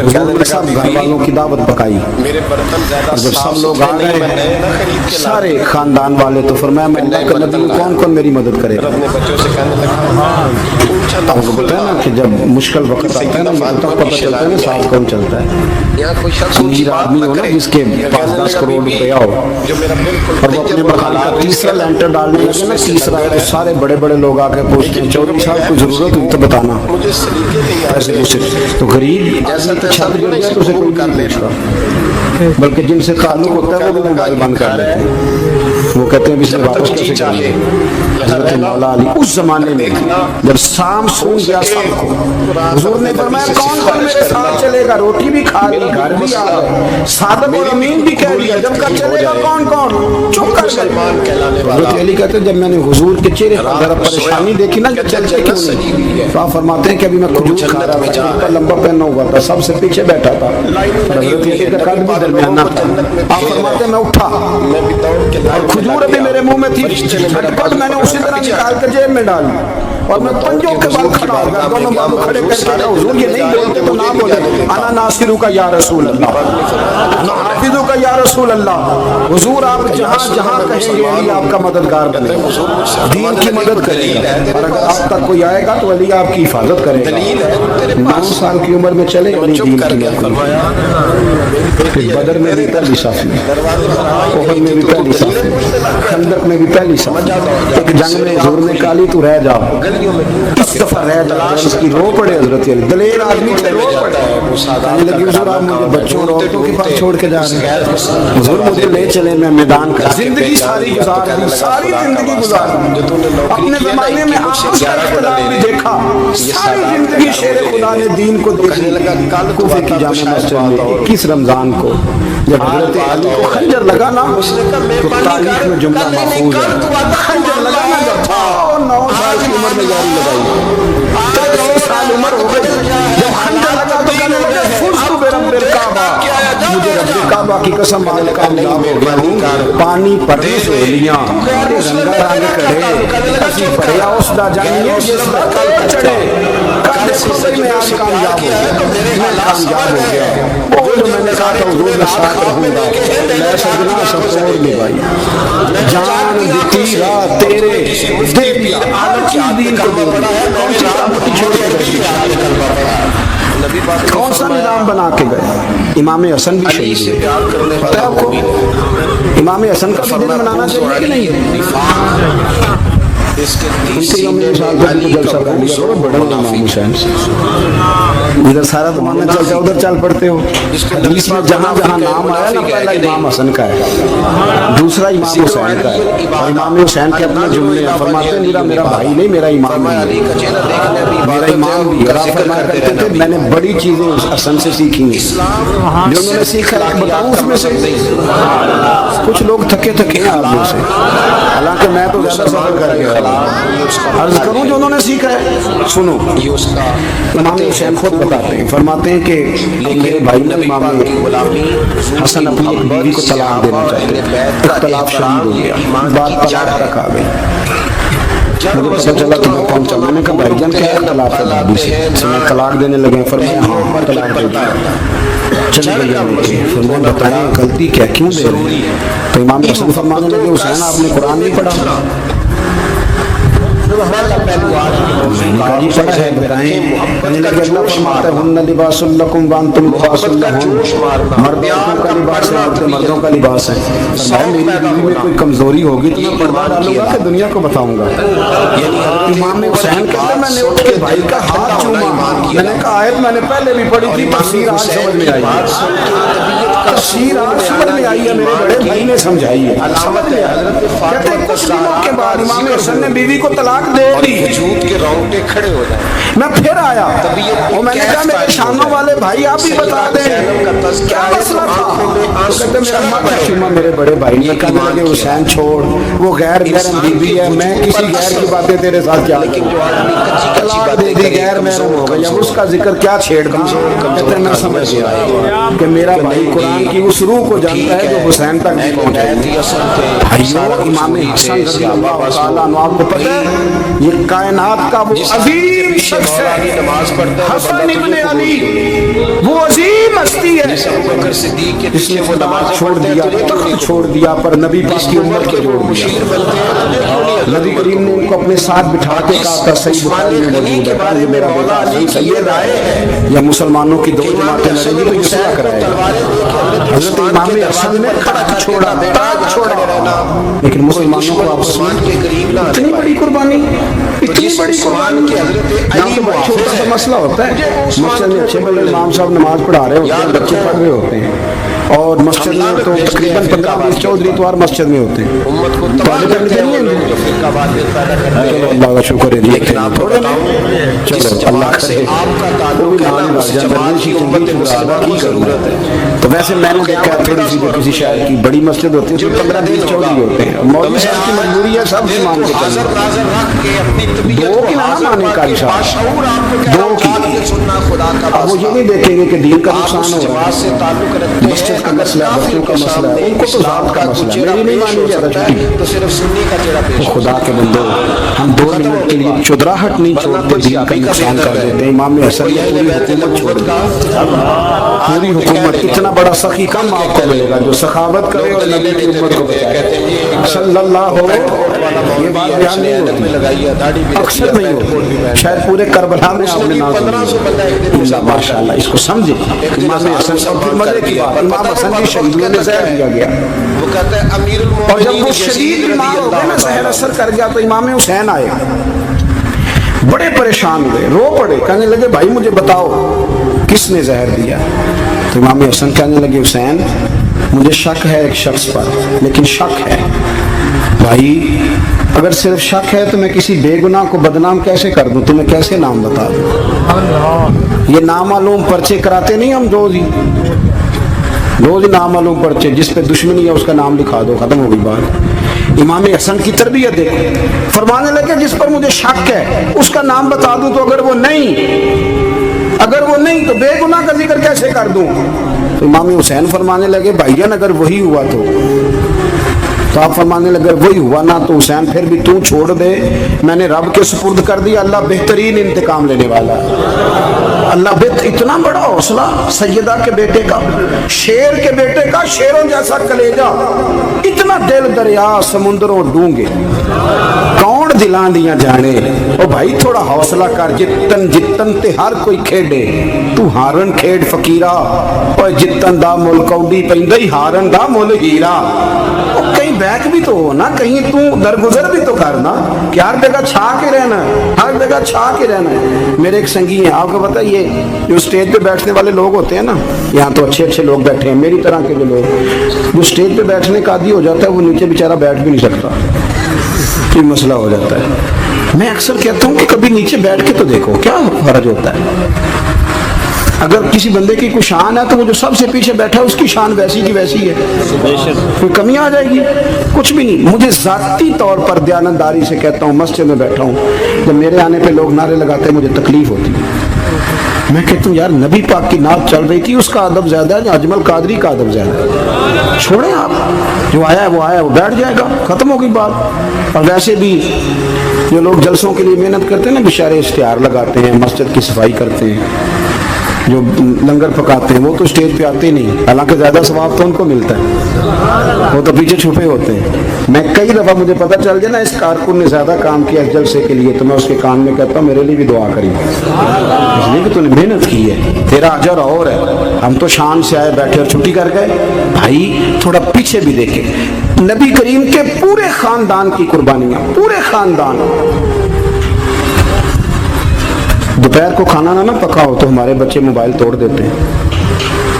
حضور نے سب گھر والوں کی دعوت پکائی. میرے برتن زیادہ جب صاف سب لوگ آ ستھرے نہیں، میں نئے نہ خرید کے گئے لاتا. سارے خاندان والے تو فرمایا میں اللہ کا نبی کون کون میری مدد کرے گا. اپنے بچوں سے کہنے لگا اونچا نہ آپ کو پتا ہے نا کہ جب مشکل وقت آتا ہے نا یہ تب پتہ چلتا ہے نا ساتھ کون چلتا ہے. یہاں کوئی شخص اونچی امیر بات آدمی نہ ہو نا کرے. جس کے پاس 10 کروڑ روپیہ ہو جو میرا بالکل اور وہ اپنے مکان کا تیسرا لینٹر ڈالنے لگے نا تیسرا تو سارے بڑے بڑے لوگ آ کے پوچھتے ہیں چودھری صاحب کوئی ضرورت ہوئی تو بتانا. مجھے سلیقے نہیں ایسے آتے. پوچھے تو غریب آدمی کی چھت گر جائے تو اسے کوئی نہیں پوچھتا بلکہ جن سے تعلق ہوتا ہے وہ بھی موبائل بند کر لیتے ہیں. وہ کہتے ہیں اسے واپس کیسے کریں. حضرت مولا علی اس زمانے میں جب شام سون گیا سب کو حضور نے فرمایا کون کون میرے ساتھ چلے گا. روٹی بھی کھا لی گھر بھی آ گئے صادق اور امین بھی کہہ لیا جب کا چلے گا کون کون چپ کر گئے. حضرت علی کہتے ہیں جب میں نے حضور کے چہرے پر ذرا پریشانی دیکھی نا چلتے کیوں نہیں تو آپ فرماتے ہیں کہ ابھی میں کھجور کھا رہا تھا جن کا لمبا پہنا ہوا تھا سب سے پیچھے بیٹھا تھا. حضرت علی کا قد بھی درمیانہ تھا. آپ فرماتے ہیں میں اٹھا اور کھجور ابھی میرے منہ میں تھی جھٹپٹ میں نے اسی طرح نکال کر جیب میں ڈال اور میں پنجوں کے بل کھڑا ہو گیا دونوں بابو کھڑے کر کے حضور یہ نہیں بولتے تو نہ بولے انا ناصرو کا یا رسول اللہ انا حافظو کا یا رسول اللہ. حضور آپ جہاں جہاں کہیں گے علی آپ کا مددگار بنے دین کی مدد کرے گا اور اگر آپ تک کوئی آئے گا تو علی آپ کی حفاظت کرے گا. 9 سال کی عمر میں چلے علی دین کی مدد. پھر بدر میں بھی پہلی صف میں احد میں بھی پہلی صف میں خندق میں بھی پہلی صف ایک جنگ میں حضور نے کہا علی تو رہ جاؤ اس دفعہ رہ جاؤ اس کی رو پڑے. حضرت علی دلیر آدمی تھے رو پڑے کہنے لگی حضور آپ مجھے بچوں اور عورتوں کے پاس چھوڑ کے جا رہے ہیں حضور مجھے لے چلے میں میدان کا زندگی ساری گزار دی ساری زندگی گزار دی اپنے زمانے میں آپس کا اختلاف بھی دیکھا ساری زندگی شیر خدا نے دین کو دیکھنے لگا. کل کوفے کی جامع مسجد میں 21 رمضان کو جب حضرت علی کو خنجر لگا نا تو تاریخ میں جملہ محفوظ ہے خنجر لگا نا جب 9 سال کی عمر میں جاری لگائی 9 سال عمر ہو گئی جب خنجر لگا تو کہنے لگا فزت برب الکعبہ مجھے رب کعبہ کی قسم آج کامیاب ہو گیا ہوں. پانی پڑنے سے لیاں رنگا رنگ کڑے اسی پڑیا اس دا جانیے جس دا کل چڑھے کل سے میں آج کامیاب ہو گیا میں کامیاب ہو گیا. وہ جو میں نے کہا تھا حضور میں ساتھ رہوں گا میں سجنا سب توڑ نبھائی جان دیتی راہ تیرے دل دیا آج دین کو دے دیا کون سی کام چھوڑ کے گئی کون سا نظام بنا کے گئے. امام حسن بھی شہید ہوئے پتہ ہے آپ کو امام حسن کا بھی دن منانا چاہیے کہ نہیں. ان کے یوم مثال پر بھی جلسہ کر لیا کرو بڑا امام حسین سے ادھر سارا زمانہ چلتا ہے ادھر چل پڑتے ہو. حدیث میں جہاں جہاں نام آیا نا پہلا امام حسن کا ہے دوسرا امام حسین کا ہے اور امام حسین کے اپنے جملے ہیں فرماتے ہیں میرا بھائی نہیں میرا امام ہے میرا امام بھی. اور آپ فرمایا کرتے تھے میں نے بڑی چیزیں حسن سے سیکھی ہیں جو انہوں نے سیکھا ایک بتاؤں اس میں سے کچھ لوگ تھکے تھکے ہیں آپ لوگ سے حالانکہ میں تو زیادہ سفر کر کے عرض کروں جو انہوں نے سیکھا ہے سنو. امام حسین خود بتاتے ہیں فرماتے ہیں کہ میرے بھائی نے امام حسن اپنی ایک بیوی کو طلاق دینا چاہتے ہیں اختلاف شدید ہو گیا بات طلاق تک آ گئی. مجھے پتہ چلا تو میں پہنچا میں نے کہا بھائی جان کیا اختلاف ہے بابی سے میں طلاق دینے لگے فرمایا ہاں طلاق دے دیا چلے گئے جانے کے فرمایا بتائیں غلطی کیا کیوں دے رہے ہیں تو امام حسن فرمانے لگے حسین آپ نے قرآن نہیں پڑھا جی پڑھا ہے بتائیں کہنے لگے اللہ فرماتا ہے ہن لباس لکم وانتم لباس لہن مردوں کا لباس ہے مردوں کا لباس ہے. میری بیوی میں کوئی کمزوری ہوگی تو میں پردہ ڈالوں گا کہ دنیا کو بتاؤں گا. امام حسین کہتے ہیں میں نے اٹھ کے بھائی کا ہاتھ چوما میں نے کہا آیت میں نے پہلے بھی پڑھی تھی تفسیر آج سمجھ میں آئی تفسیر آج سمجھ میں آئی ہے میرے بڑے بھائی نے سمجھائی ہے. کہتے ہیں کچھ دنوں کے بعد امام حسن نے بیوی کو طلاق دے دی وجود کے رونگٹے کھڑے ہو جائیں. میں پھر آیا اور میں نے کہا میرے شانوں والے بھائی آپ بھی بتا دیں کیا مسئلہ تھا. کہتے میرا ماں کا چوما میرے بڑے بھائی نے کہنے لگے حسین چھوڑ وہ غیر محرم بیوی ہے میں کسی غیر کی باتیں تیرے ساتھ کیا طلاق دے دی غیر محرم ہو گئی اب اس کا ذکر کیا چھیڑ دیا؟ کہتے ہیں میں سمجھ گیا کہ میرا بھائی قرآن کی اس روح کو جانتا ہے جو حسین تک نہیں پہنچا۔ امام حسن رضی اللہ تعالیٰ عنہ، آپ کو پتہ ہے یہ کائنات کا وہ عظیم شخص ہے، حسن ابن علی، وہ عظیم ہستی ہے جس نے نماز چھوڑ دیا، تخت چھوڑ دیا، پر نبی پاک کی امت کو جوڑ دیا۔ نبی کریم نے ان کو اپنے ساتھ بٹھا کے کہا تھا، صحیح بخاری میں موجود ہے، یہ میرا بیٹا سید ہے، یا مسلمانوں کی دو جماعتیں لڑیں گی تو یہ صلح کرائے گا۔ حضرت امام حسن نے تخت چھوڑا، تاج چھوڑا، لیکن مسلمانوں کو آپس میں اتنی بڑی قربانی، اتنی بڑی قربانی، یہاں تو بڑا چھوٹا سا مسئلہ ہوتا ہے، مسجد میں اچھے بڑے امام صاحب نماز پڑھا رہے ہوتے ہیں، بچے پڑھ رہے ہوتے ہیں، اور مسجد میں تو تقریباً 15-20 چودھری اتوار مسجد میں ہوتے ہیں، اللہ کا شکر ہے، چلو اللہ کرے وہ بھی نام لگ جاتا ہے۔ تو ویسے میں نے دیکھا تھوڑی سی کسی شہر کی بڑی مسجد ہوتی ہے، 15-20 چودھری ہوتے ہیں، مولوی صاحب کی مجبوری ہے سب سے مان کے چلنا، دو کی نہ مانے کاری صاحب، دو کی۔ اب وہ یہ نہیں دیکھیں گے کہ دین کا نقصان ہو رہا ہے، مسجد کا مسئلہ ہے، بچوں کا مسئلہ ہے، ان کو تو ذات کا مسئلہ ہے، میری نہیں مانی جاتا چھٹی۔ خدا کے بندو، ہم 2 منٹ کے لیے چودراہٹ نہیں چھوڑتے، دین کا نقصان کر دیتے ہیں۔ امام حسن نے پوری حکومت چھوڑ دی، پوری حکومت۔ اتنا بڑا سخی کم آپ کو ملے گا جو سخاوت کرے اور نبی کی امت کو بچائے، صلی اللہ ہو۔ یہ بات بیان نہیں ہوتی، اکثر نہیں ہوتی، شاید پورے کربلا میں آپ نے نہ سنی۔ ماشاء اللہ، اس کو سمجھے امام حسن۔ اور پھر مزے کی بات، امام حسن کی شہیدوں نے زہر دیا گیا، اور جب وہ شدید بیمار ہو گئے نا، زہر اثر کر گیا، تو امام حسین آئے، بڑے پریشان ہوئے، رو پڑے، کہنے لگے بھائی مجھے بتاؤ کس نے زہر دیا؟ تو امام حسن کہنے لگے حسین مجھے شک ہے ایک شخص پر، لیکن شک ہے بھائی، اگر صرف شک ہے تو میں کسی بے گناہ کو بدنام کیسے کر دوں، تمہیں کیسے نام بتا دوں؟ یہ نامعلوم پرچے کراتے نہیں ہم روز ہی نامعلوم پرچے، جس پہ دشمنی ہے اس کا نام لکھا دو، ختم ہو گئی بات۔ امام حسن کی تربیت دیکھو، فرمانے لگے جس پر مجھے شک ہے اس کا نام بتا دوں، تو اگر وہ نہیں تو بے گناہ کا ذکر کیسے کر دوں؟ تو امام حسین فرمانے لگے بھائی جان اگر وہی ہوا تو آپ فرمانے لگے وہی ہوا نا تو حسین پھر بھی تو چھوڑ دے، میں نے رب کے سپرد کر دیا، اللہ بہترین انتقام لینے والا ہے۔ اللہ اتنا بڑا حوصلہ سیدہ کے بیٹے کا، شیر کے بیٹے کا، شیروں جیسا کلیجہ، اتنا دل دریا سمندروں ڈونگے، کون دلاں دیاں جانے۔ او بھائی تھوڑا حوصلہ کر، جتن تے ہر کوئی کھیڈے، تو ہارن کھیڈ فقیرہ، اور جتن دا مل کوڈی پیندی ہارن دا مل ہیرا۔ کہیں بیک بھی تو ہو نا، کہیں تو درگزر بھی تو کرنا کہ ہر جگہ چھا کے رہنا ہے، ہر جگہ چھا کے رہنا ہے۔ میرے ایک سنگی ہیں، آپ کو پتہ یہ جو اسٹیج پہ بیٹھنے والے لوگ ہوتے ہیں نا، یہاں تو اچھے لوگ بیٹھے ہیں، میری طرح کے جو لوگ، جو اسٹیج پہ بیٹھنے کا عادی ہو جاتا ہے وہ نیچے بیچارہ بیٹھ بھی نہیں سکتا، یہ مسئلہ ہو جاتا ہے۔ میں اکثر کہتا ہوں کہ کبھی نیچے بیٹھ کے تو دیکھو کیا فرق ہوتا ہے۔ اگر کسی بندے کی کوئی شان ہے تو وہ جو سب سے پیچھے بیٹھا ہے اس کی شان ویسی کی ویسی ہے، کوئی کمی آ جائے گی؟ کچھ بھی نہیں۔ مجھے ذاتی طور پر دیانتداری سے کہتا ہوں، مسجد میں بیٹھا ہوں، جب میرے آنے پہ لوگ نعرے لگاتے ہیں مجھے تکلیف ہوتی ہے، میں کہتا ہوں یار نبی پاک کی نعت چل رہی تھی، اس کا ادب زیادہ ہے یا اجمل قادری کا ادب زیادہ ہے؟ چھوڑیں آپ، جو آیا ہے وہ بیٹھ جائے گا، ختم ہو گئی بات۔ اور ویسے بھی جو لوگ جلسوں کے لیے محنت کرتے ہیں نا، بیچارے اشتہار لگاتے ہیں، مسجد کی صفائی کرتے ہیں، جو لنگر پکاتے ہیں، وہ تو اسٹیج پہ آتے ہی نہیں، حالانکہ زیادہ ثواب تو ان کو ملتا ہے، وہ تو پیچھے چھپے ہوتے ہیں۔ میں کئی دفعہ مجھے پتہ چل جائے نا اس کارکن نے زیادہ کام کیا اس جلسے کے لیے، تو میں اس کے کان میں کہتا ہوں میرے لیے بھی دعا کری، اس لیے کہ تو نے محنت کی ہے، تیرا اجر اور ہے۔ ہم تو شان سے آئے بیٹھے اور چھٹی کر گئے۔ بھائی تھوڑا پیچھے بھی دیکھیں، نبی کریم کے پورے خاندان کی قربانیاں، پورے خاندان۔ دوپہر کو کھانا نہ پکا ہو تو ہمارے بچے موبائل توڑ دیتے ہیں،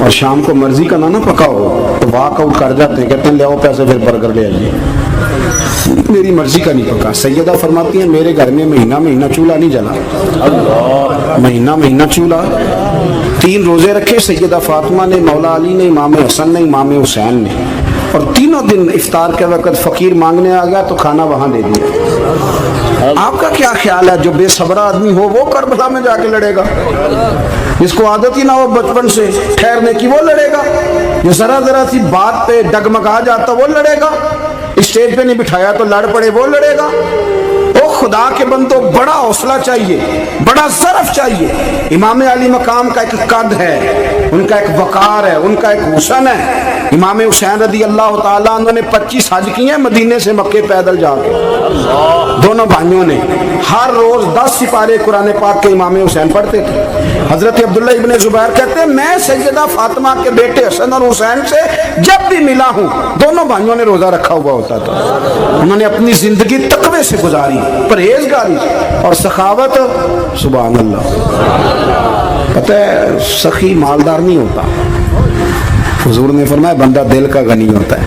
اور شام کو مرضی کا نہ پکا ہو تو واک آؤٹ کر جاتے ہیں، کہتے ہیں لے آؤ پیسے پھر برگر لے آئیے، میری مرضی کا نہیں پکا۔ سیدہ فرماتی ہیں میرے گھر میں مہینہ چولہا نہیں جلا، مہینہ چولہا۔ 3 روزے رکھے سیدہ فاطمہ نے، مولا علی نے، امام حسن نے، امام حسین نے، اور تینوں دن افطار کے وقت فقیر مانگنے آ گیا تو کھانا وہاں دے دیا۔ آپ کا کیا خیال ہے جو بے صبر آدمی ہو وہ کربلا میں جا کے لڑے گا؟ جس کو عادت ہی نہ ہو بچپن سے ٹھہرنے کی وہ لڑے گا؟ جو ذرا ذرا سی بات پہ ڈگمگا جاتا وہ لڑے گا؟ اسٹیج پہ نہیں بٹھایا تو لڑ پڑے وہ لڑے گا؟ او خدا کے بندو، بڑا حوصلہ چاہیے، بڑا ظرف چاہیے۔ امام علی مقام کا ایک قد ہے، ان کا ایک وقار ہے، ان کا ایک حسن ہے۔ امام حسین رضی اللہ تعالیٰ عنہ نے 25 حج کیے ہیں مدینے سے مکے پیدل جا کے، دونوں بھائیوں نے ہر روز 10 سپارے قرآن پاک کے امام حسین پڑھتے تھے۔ حضرت عبداللہ ابن زبیر کہتے ہیں میں سیدہ فاطمہ کے بیٹے حسن اور حسین سے جب بھی ملا ہوں دونوں بھائیوں نے روزہ رکھا ہوا ہوتا تھا۔ انہوں نے اپنی زندگی تقوی سے گزاری، پرہیزگاری اور سخاوت۔ سبحان اللہ۔ پتہ ہے سخی مالدار نہیں ہوتا، حضور نے فرمایا بندہ دل کا غنی ہوتا ہے۔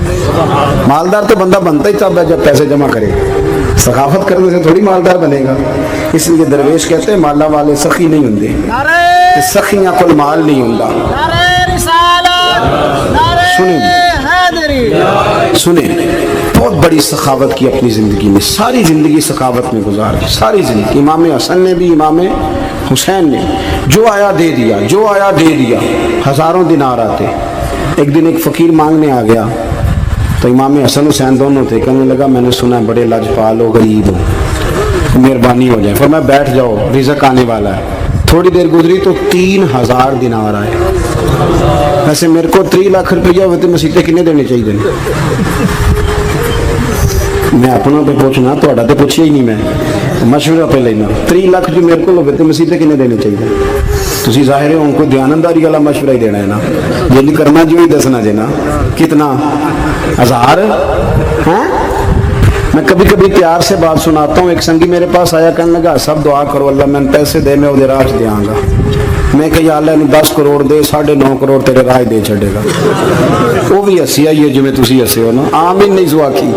مالدار تو بندہ بنتا ہی تب ہے جب پیسے جمع کرے، سخاوت کرنے سے تھوڑی مالدار بنے گا۔ اس لیے درویش کہتے ہیں مالا والے سخی نہیں ہوندے، سخیاں کل مال نہیں ہوندا۔ سنیں بہت بڑی سخاوت کی اپنی زندگی میں، ساری زندگی سخاوت میں گزار دی، ساری زندگی۔ امام حسن نے بھی، امام حسین نے جو آیا دے دیا، جو آیا دے دیا، ہزاروں دینار آتے۔ ایک دن ایک فقیر مانگنے آ گیا تو امام حسن حسین دونوں تھے، کہنے لگا میں نے سنا ہے بڑے لاجپال ہو، غریب ہو، مہربانی ہو جائے۔ فرمایا بیٹھ جاؤ رزق آنے والا ہے۔ تھوڑی دیر گزری تو 3000 دینار آئے۔ ویسے میرے کو 3 لاکھ روپیہ ہوئے تو مسیطے کنے دینے چاہیے؟ میں اپنا پہ پوچھنا، تھوڑا تو پوچھیا ہی نہیں، میں مشورہ پہ لینا۔ 3 لاکھ جو میرے کو ہوئے تو مسیطے کنے دینے چاہیے؟ تسی ظاہر ہے ان کو دیانتداری والا مشورہ ہی دینا ہے نا، جو نہیں کرنا جو ہی دسنا جی نا۔ کتنا 1000؟ ہاں میں کبھی کبھی پیار سے بات سناتا ہوں۔ ایک سنگی میرے پاس آیا، کہنے لگا سب دعا کرو اللہ میں پیسے دے میں وہ راہ دیا گا۔ میں کہ یا اللہ 10 کروڑ دے، 9.5 کروڑ تیرے راہ دے چھڑے گا۔ وہ بھی ہسی آئی ہے جو میں تسی ہسے ہو نا، آمین نہیں سوا کی،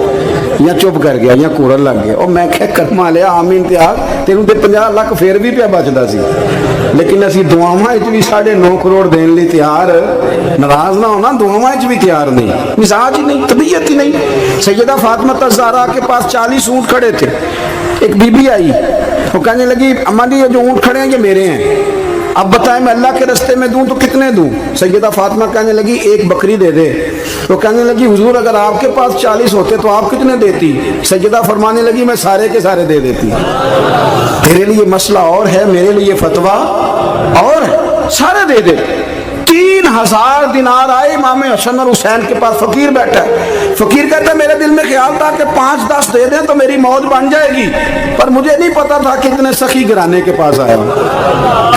یا چپ کر گیا یا کورن لگ گیا۔ اور میں کہ کرما لیا آمین تیار تینوں تے 50 لاکھ پھر بھی پیا بچدا سی، لیکن اسی دعاواں وچ بھی 9.5 کروڑ دین لی تیار، ناراض نہ ہونا، دعاواں وچ بھی تیار نہیں، مزاج ہی نہیں، طبیعت ہی نہیں۔ سیدہ فاطمہ الزہرا کے پاس 40 اونٹ کھڑے تھے۔ ایک بی بی آئی، وہ کہنے لگی اماں جی یہ جو اونٹ کھڑے ہیں یہ میرے ہیں، اب بتائیں میں اللہ کے رستے میں دوں تو کتنے دوں؟ سیدہ فاطمہ کہنے لگی 1 بکری دے دے۔ وہ کہنے لگی حضور اگر آپ کے پاس 40 ہوتے تو آپ کتنے دیتی؟ سیدہ فرمانے لگی میں سارے کے سارے دے دیتی۔ تیرے لیے مسئلہ اور ہے، میرے لیے فتویٰ اور ہے، سارے دے دے۔ 3000 دینار آئے امام حسن اور حسین کے پاس۔ فقیر بیٹھا ہے، فقیر کہتا ہے میرے دل میں خیال تھا کہ 5-10 دے دیں تو میری موت بن جائے گی، پر مجھے نہیں پتا تھا کہ اتنے سخی گھرانے کے پاس آیا ہوں۔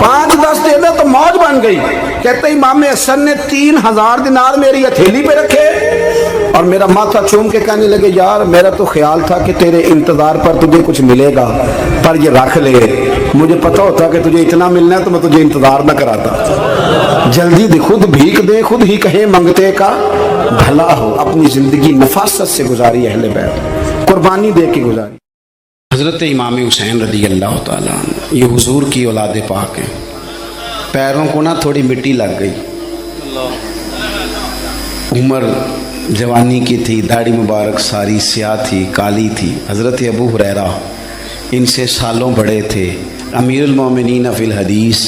5-10 دے دیں تو موت بن گئی۔ کہتے امام حسن نے 3000 دینار میری ہتھیلی پہ رکھے اور میرا ماتھا چوم کے کہنے لگے یار میرا تو خیال تھا کہ تیرے انتظار پر تجھے کچھ ملے گا، پر یہ رکھ لے، مجھے پتا ہوتا کہ تجھے اتنا ملنا ہے تو میں تجھے انتظار نہ کراتا۔ جلدی دے، خود بھیک دے، خود ہی کہے منگتے کا بھلا ہو۔ اپنی زندگی نفاست سے گزاری اہل بیت، قربانی دے کے گزاری۔ حضرت امام حسین رضی اللہ تعالیٰ عنہ یہ حضور کی اولاد پاک ہیں۔ پیروں کو نہ تھوڑی مٹی لگ گئی، عمر جوانی کی تھی، داڑھی مبارک ساری سیاہ تھی، کالی تھی۔ حضرت ابو ہریرہ ان سے سالوں بڑے تھے، امیر المومنین فی الحدیث۔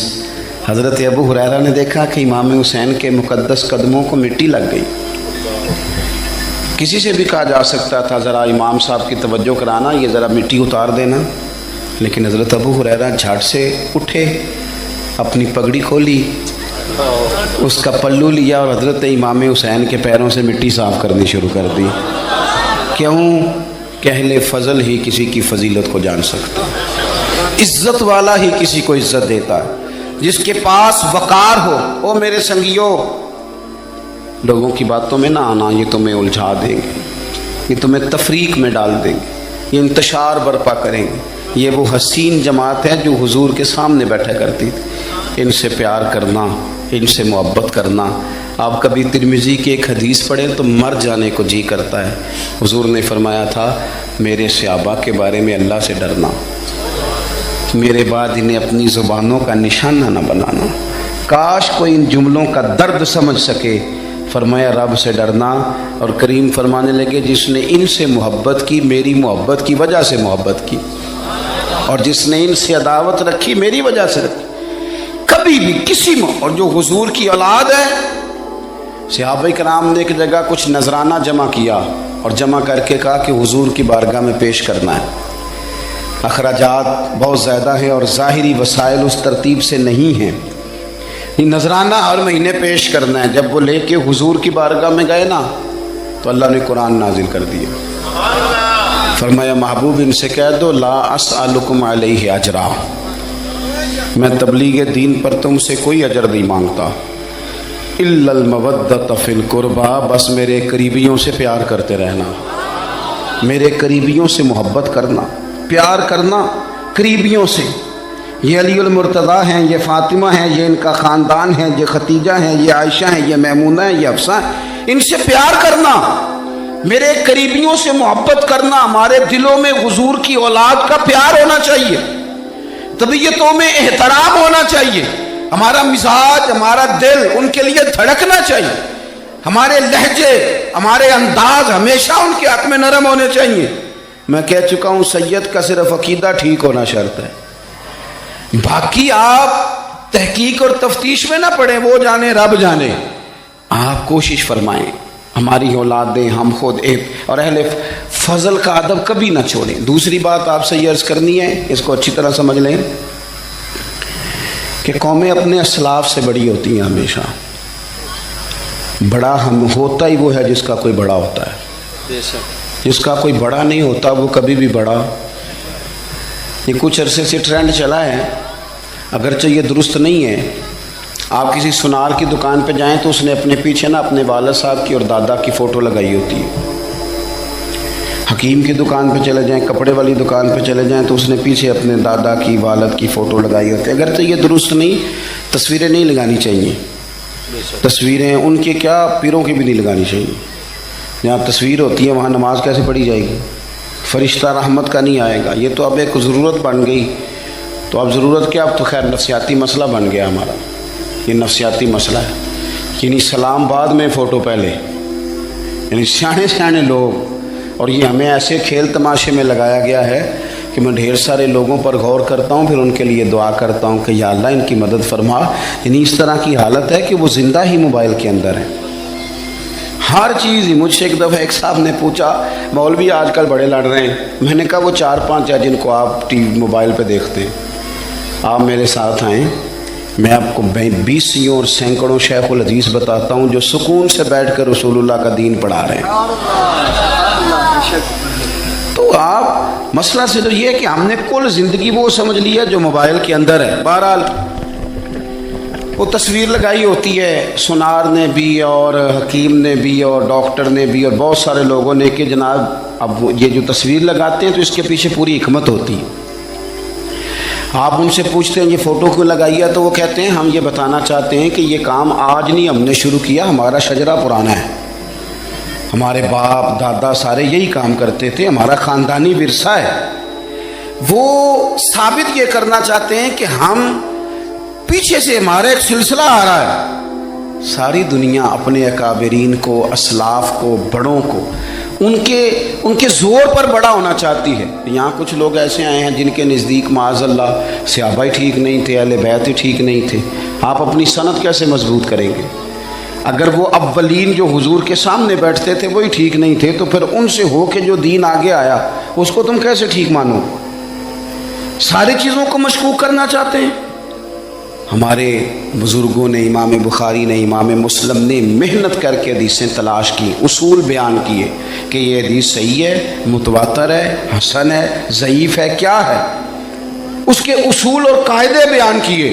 حضرت ابو ہریرہ نے دیکھا کہ امام حسین کے مقدس قدموں کو مٹی لگ گئی۔ کسی سے بھی کہا جا سکتا تھا ذرا امام صاحب کی توجہ کرانا، یہ ذرا مٹی اتار دینا، لیکن حضرت ابو ہریرہ جھٹ سے اٹھے، اپنی پگڑی کھولی، اس کا پلو لیا اور حضرت امام حسین کے پیروں سے مٹی صاف کرنی شروع کر دی۔ کیوں کہ اہل فضل ہی کسی کی فضیلت کو جان سکتا، عزت والا ہی کسی کو عزت دیتا ہے، جس کے پاس وقار ہو۔ او میرے سنگیوں، لوگوں کی باتوں میں نہ آنا، یہ تمہیں الجھا دیں گے، یہ تمہیں تفریق میں ڈال دیں گے، یہ انتشار برپا کریں گے۔ یہ وہ حسین جماعت ہے جو حضور کے سامنے بیٹھا کرتی تھی۔ ان سے پیار کرنا، ان سے محبت کرنا۔ آپ کبھی ترمذی کی ایک حدیث پڑھیں تو مر جانے کو جی کرتا ہے۔ حضور نے فرمایا تھا میرے صحابہ کے بارے میں اللہ سے ڈرنا، میرے بعد انہیں اپنی زبانوں کا نشانہ نہ بنانا۔ کاش کوئی ان جملوں کا درد سمجھ سکے۔ فرمایا رب سے ڈرنا، اور کریم فرمانے لگے جس نے ان سے محبت کی میری محبت کی وجہ سے محبت کی۔ اور جس نے ان سے عداوت رکھی میری وجہ سے رکھی، کبھی بھی کسی میں. اور جو حضور کی اولاد ہے، صحابہ کرام نے ایک جگہ کچھ نذرانہ جمع کیا اور جمع کر کے کہا کہ حضور کی بارگاہ میں پیش کرنا ہے. اخراجات بہت زیادہ ہیں اور ظاہری وسائل اس ترتیب سے نہیں ہیں. یہ نذرانہ ہر مہینے پیش کرنا ہے. جب وہ لے کے حضور کی بارگاہ میں گئے نا تو اللہ نے قرآن نازل کر دیا. فرمایا محبوب ان سے کہہ دو لا اسألکم علیہ اجرا، میں تبلیغ دین پر تم سے کوئی اجر نہیں مانگتا، الا المودۃ فی القربى، بس میرے قریبیوں سے پیار کرتے رہنا، میرے قریبیوں سے محبت کرنا، پیار کرنا قریبیوں سے. یہ علی المرتضیٰ ہیں، یہ فاطمہ ہیں، یہ ان کا خاندان ہے، یہ ختیجہ ہیں، یہ عائشہ ہیں، یہ میمونہ ہیں، یہ حفصہ ہیں، ان سے پیار کرنا، میرے قریبیوں سے محبت کرنا. ہمارے دلوں میں حضور کی اولاد کا پیار ہونا چاہیے، طبیعتوں میں احترام ہونا چاہیے، ہمارا مزاج، ہمارا دل ان کے لیے دھڑکنا چاہیے، ہمارے لہجے، ہمارے انداز ہمیشہ ان کے حق میں نرم ہونے چاہیے. میں کہہ چکا ہوں سید کا صرف عقیدہ ٹھیک ہونا شرط ہے، باقی آپ تحقیق اور تفتیش میں نہ پڑیں، وہ جانے رب جانے. آپ کوشش فرمائیں ہماری اولادیں، ہم خود اور اہل فضل کا ادب کبھی نہ چھوڑیں. دوسری بات آپ سے یہ عرض کرنی ہے، اس کو اچھی طرح سمجھ لیں کہ قومیں اپنے اسلاف سے بڑی ہوتی ہیں. ہمیشہ بڑا ہم ہوتا ہی وہ ہے جس کا کوئی بڑا ہوتا ہے، جس کا کوئی بڑا نہیں ہوتا وہ کبھی بھی بڑا. یہ کچھ عرصے سے ٹرینڈ چلا ہے، اگرچہ یہ درست نہیں ہے. آپ کسی سنار کی دکان پہ جائیں تو اس نے اپنے پیچھے نا اپنے والد صاحب کی اور دادا کی فوٹو لگائی ہوتی ہے. حکیم کی دکان پہ چلے جائیں، کپڑے والی دکان پہ چلے جائیں تو اس نے پیچھے اپنے دادا کی، والد کی فوٹو لگائی ہوتی ہے. اگرچہ یہ درست نہیں، تصویریں نہیں لگانی چاہیے. تصویریں ان کے کیا، پیروں کی بھی نہیں لگانی چاہیے. جہاں تصویر ہوتی ہے وہاں نماز کیسے پڑھی جائے گی؟ فرشتہ رحمت کا نہیں آئے گا. یہ تو اب ایک ضرورت بن گئی. تو اب ضرورت کیا، اب تو خیر نفسیاتی مسئلہ بن گیا ہمارا. یہ نفسیاتی مسئلہ ہے. یعنی سلام بعد میں فوٹو پہلے، یعنی سیانے سیانے لوگ. اور یہ ہمیں ایسے کھیل تماشے میں لگایا گیا ہے کہ میں ڈھیر سارے لوگوں پر غور کرتا ہوں، پھر ان کے لیے دعا کرتا ہوں کہ یا اللہ ان کی مدد فرما. یعنی اس طرح کی حالت ہے کہ وہ زندہ ہی موبائل کے اندر ہیں، ہر چیز ہی. مجھ سے ایک دفعہ ایک صاحب نے پوچھا مولوی آج کل بڑے لڑ رہے ہیں. میں نے کہا وہ 4-5 ہے جن کو آپ ٹی وی موبائل پہ دیکھتے ہیں، آپ میرے ساتھ آئیں، میں آپ کو 20 اور سینکڑوں شیخ الحدیث بتاتا ہوں جو سکون سے بیٹھ کر رسول اللہ کا دین پڑھا رہے ہیں. تو آپ مسئلہ صرف یہ ہے کہ ہم نے کل زندگی وہ سمجھ لی ہے جو موبائل کے اندر ہے. بہرحال وہ تصویر لگائی ہوتی ہے سنار نے بھی اور حکیم نے بھی اور ڈاکٹر نے بھی اور بہت سارے لوگوں نے کہ جناب اب یہ جو تصویر لگاتے ہیں تو اس کے پیچھے پوری حکمت ہوتی ہے. آپ ان سے پوچھتے ہیں یہ فوٹو کیوں لگائی ہے تو وہ کہتے ہیں ہم یہ بتانا چاہتے ہیں کہ یہ کام آج نہیں ہم نے شروع کیا، ہمارا شجرہ پرانا ہے، ہمارے باپ دادا سارے یہی کام کرتے تھے، ہمارا خاندانی ورثہ ہے. وہ ثابت یہ کرنا چاہتے ہیں کہ ہم پیچھے سے ہمارا ایک سلسلہ آ رہا ہے. ساری دنیا اپنے اکابرین کو، اسلاف کو، بڑوں کو ان کے زور پر بڑا ہونا چاہتی ہے. یہاں کچھ لوگ ایسے آئے ہیں جن کے نزدیک معاذ اللہ صحابہ ہی ٹھیک نہیں تھے، اہل بیت ہی ٹھیک نہیں تھے. آپ اپنی سند کیسے مضبوط کریں گے؟ اگر وہ اولین جو حضور کے سامنے بیٹھتے تھے وہی ٹھیک نہیں تھے تو پھر ان سے ہو کے جو دین آگے آیا اس کو تم کیسے ٹھیک مانو؟ ساری چیزوں کو مشکوک کرنا چاہتے ہیں. ہمارے بزرگوں نے، امام بخاری نے، امام مسلم نے محنت کر کے حدیثیں تلاش کی، اصول بیان کیے کہ یہ حدیث صحیح ہے، متواتر ہے، حسن ہے، ضعیف ہے، کیا ہے، اس کے اصول اور قاعدے بیان کیے.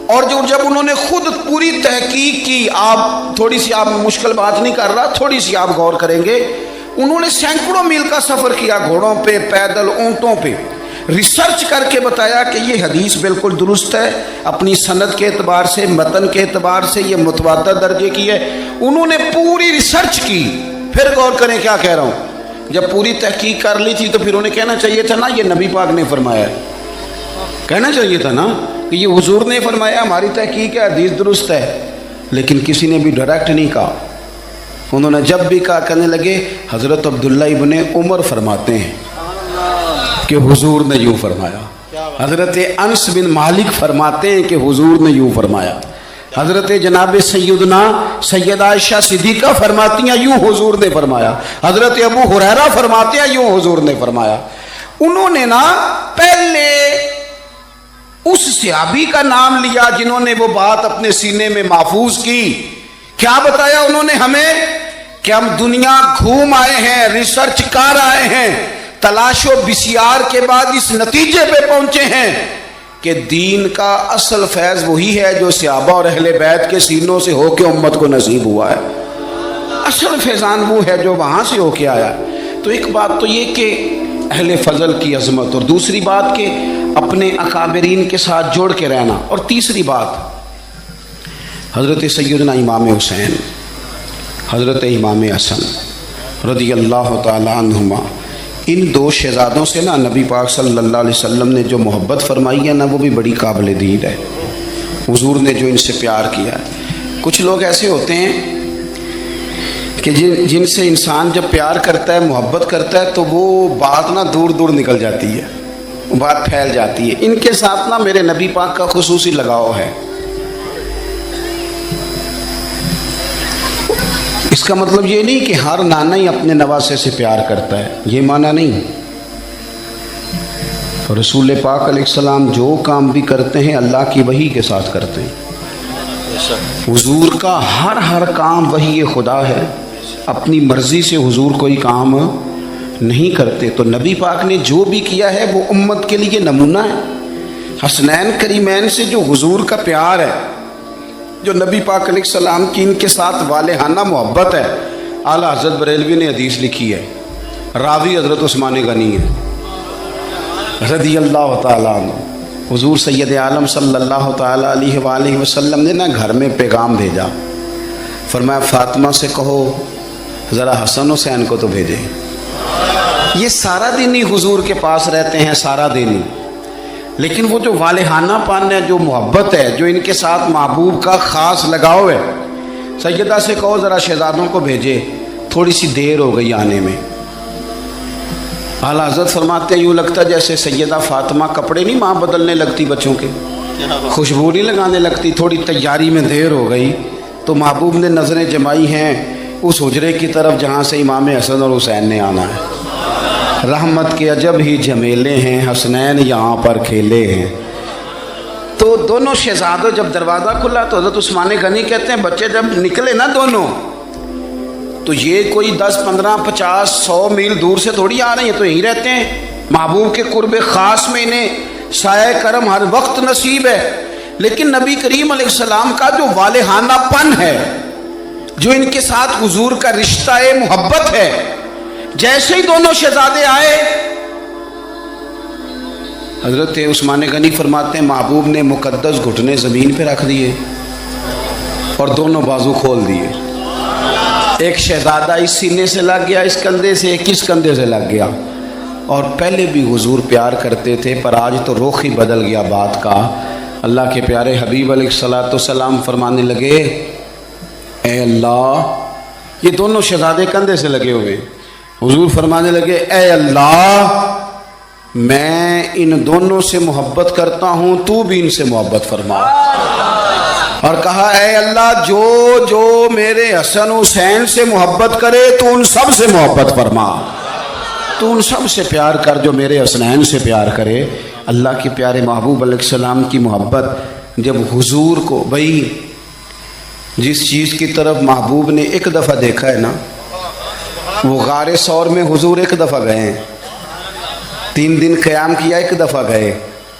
اور جب انہوں نے خود پوری تحقیق کی، آپ تھوڑی سی، آپ مشکل بات نہیں کر رہا، تھوڑی سی آپ غور کریں گے، انہوں نے سینکڑوں میل کا سفر کیا، گھوڑوں پہ، پیدل، اونٹوں پہ، ریسرچ کر کے بتایا کہ یہ حدیث بالکل درست ہے، اپنی سند کے اعتبار سے، متن کے اعتبار سے یہ متواتر درجے کی ہے. انہوں نے پوری ریسرچ کی. پھر غور کریں کیا کہہ رہا ہوں، جب پوری تحقیق کر لی تھی تو پھر انہیں کہنا چاہیے تھا نا یہ نبی پاک نے فرمایا ہے، کہنا چاہیے تھا نا کہ یہ حضور نے فرمایا، ہماری تحقیق ہے، حدیث درست ہے. لیکن کسی نے بھی ڈائریکٹ نہیں کہا. انہوں نے جب بھی کہا کہنے لگے حضرت عبداللہ ابن عمر فرماتے ہیں کہ حضور نے یوں فرمایا. حضرت انس بن مالک فرماتے ہیں کہ حضور نے یوں فرمایا. حضرت جناب سیدہ عائشہ صدیقہ فرماتی ہیں یوں حضور نے فرمایا. حضرت ابو ہریرہ فرماتے ہیں یوں حضور نے فرمایا. انہوں نے نا پہلے اس صحابی کا نام لیا جنہوں نے وہ بات اپنے سینے میں محفوظ کی. کیا بتایا انہوں نے ہمیں کہ ہم دنیا گھوم آئے ہیں, ریسرچ کر آئے ہیں, تلاش و بسیار کے بعد اس نتیجے پہ پہنچے ہیں کہ دین کا اصل فیض وہی ہے جو صحابہ اور اہل بیت کے سینوں سے ہو کے امت کو نصیب ہوا ہے. اصل فیضان وہ ہے جو وہاں سے ہو کے آیا. تو ایک بات تو یہ کہ اہل فضل کی عظمت, اور دوسری بات کہ اپنے اکابرین کے ساتھ جوڑ کے رہنا, اور تیسری بات حضرت سیدنا امام حسین, حضرت امام حسن رضی اللہ تعالی عنہما, ان دو شہزادوں سے نا نبی پاک صلی اللہ علیہ وسلم نے جو محبت فرمائی ہے نا وہ بھی بڑی قابل دید ہے. حضور نے جو ان سے پیار کیا ہے. کچھ لوگ ایسے ہوتے ہیں کہ جن سے انسان جب پیار کرتا ہے, محبت کرتا ہے, تو وہ بات نا دور دور نکل جاتی ہے, بات پھیل جاتی ہے. ان کے ساتھ نا میرے نبی پاک کا خصوصی لگاؤ ہے. اس کا مطلب یہ نہیں کہ ہر نانا ہی اپنے نواسے سے پیار کرتا ہے, یہ معنی نہیں. رسول پاک علیہ السلام جو کام بھی کرتے ہیں اللہ کی وحی کے ساتھ کرتے ہیں. حضور کا ہر کام وحی خدا ہے, اپنی مرضی سے حضور کوئی کام نہیں کرتے. تو نبی پاک نے جو بھی کیا ہے وہ امت کے لیے نمونہ ہے. حسنین کریمین سے جو حضور کا پیار ہے, جو نبی پاک علیہ السلام کی ان کے ساتھ والہانہ محبت ہے. اعلیٰ حضرت بریلوی نے حدیث لکھی ہے, راوی حضرت عثمان غنی ہے رضی اللہ تعالیٰ عنہ. حضور سید عالم صلی اللہ تعالیٰ علیہ وآلہ وسلم نے نا گھر میں پیغام بھیجا, فرمایا فاطمہ سے کہو ذرا حسن حسین کو تو بھیجے. یہ سارا دن ہی حضور کے پاس رہتے ہیں, سارا دن ہی, لیکن وہ جو والہانہ پن ہے, جو محبت ہے, جو ان کے ساتھ محبوب کا خاص لگاؤ ہے, سیدہ سے کہو ذرا شہزادوں کو بھیجے, تھوڑی سی دیر ہو گئی آنے میں. اعلیٰ حضرت فرماتے ہیں یوں لگتا جیسے سیدہ فاطمہ کپڑے نہیں ماں بدلنے لگتی بچوں کے, خوشبو نہیں لگانے لگتی, تھوڑی تیاری میں دیر ہو گئی تو محبوب نے نظریں جمائی ہیں اس حجرے کی طرف جہاں سے امام حسن اور حسین نے آنا ہے. رحمت کے عجب ہی جمیلے ہیں, حسنین یہاں پر کھیلے ہیں. تو دونوں شہزادوں جب دروازہ کھلا تو حضرت عثمان غنی کہتے ہیں بچے جب نکلے نا دونوں, تو یہ کوئی 10 15 50 100 میل دور سے تھوڑی آ رہے ہیں, تو یہیں رہتے ہیں. محبوب کے قرب خاص میں انہیں سایہ کرم ہر وقت نصیب ہے. لیکن نبی کریم علیہ السلام کا جو والہانہ پن ہے, جو ان کے ساتھ حضور کا رشتہ محبت ہے, جیسے ہی دونوں شہزادے آئے, حضرت عثمان غنی فرماتے ہیں محبوب نے مقدس گھٹنے زمین پہ رکھ دیے اور دونوں بازو کھول دیے. ایک شہزادہ اس سینے سے لگ گیا, اس کندھے سے, ایک اس کندھے سے لگ گیا. اور پہلے بھی حضور پیار کرتے تھے, پر آج تو رخ ہی بدل گیا بات کا. اللہ کے پیارے حبیب علیہ الصلوۃ والسلام فرمانے لگے اے اللہ, یہ دونوں شہزادے کندھے سے لگے ہوئے, حضور فرمانے لگے اے اللہ میں ان دونوں سے محبت کرتا ہوں, تو بھی ان سے محبت فرما. اور کہا اے اللہ جو جو میرے حسن حسین سے محبت کرے تو ان سب سے محبت فرما, تو ان سب سے پیار کر جو میرے حسنین سے پیار کرے. اللہ کے پیارے محبوب علیہ السلام کی محبت جب حضور کو, بھائی جس چیز کی طرف محبوب نے ایک دفعہ دیکھا ہے نا, وہ غار ثور میں حضور ایک دفعہ گئے ہیں, 3 دن قیام کیا ایک دفعہ گئے,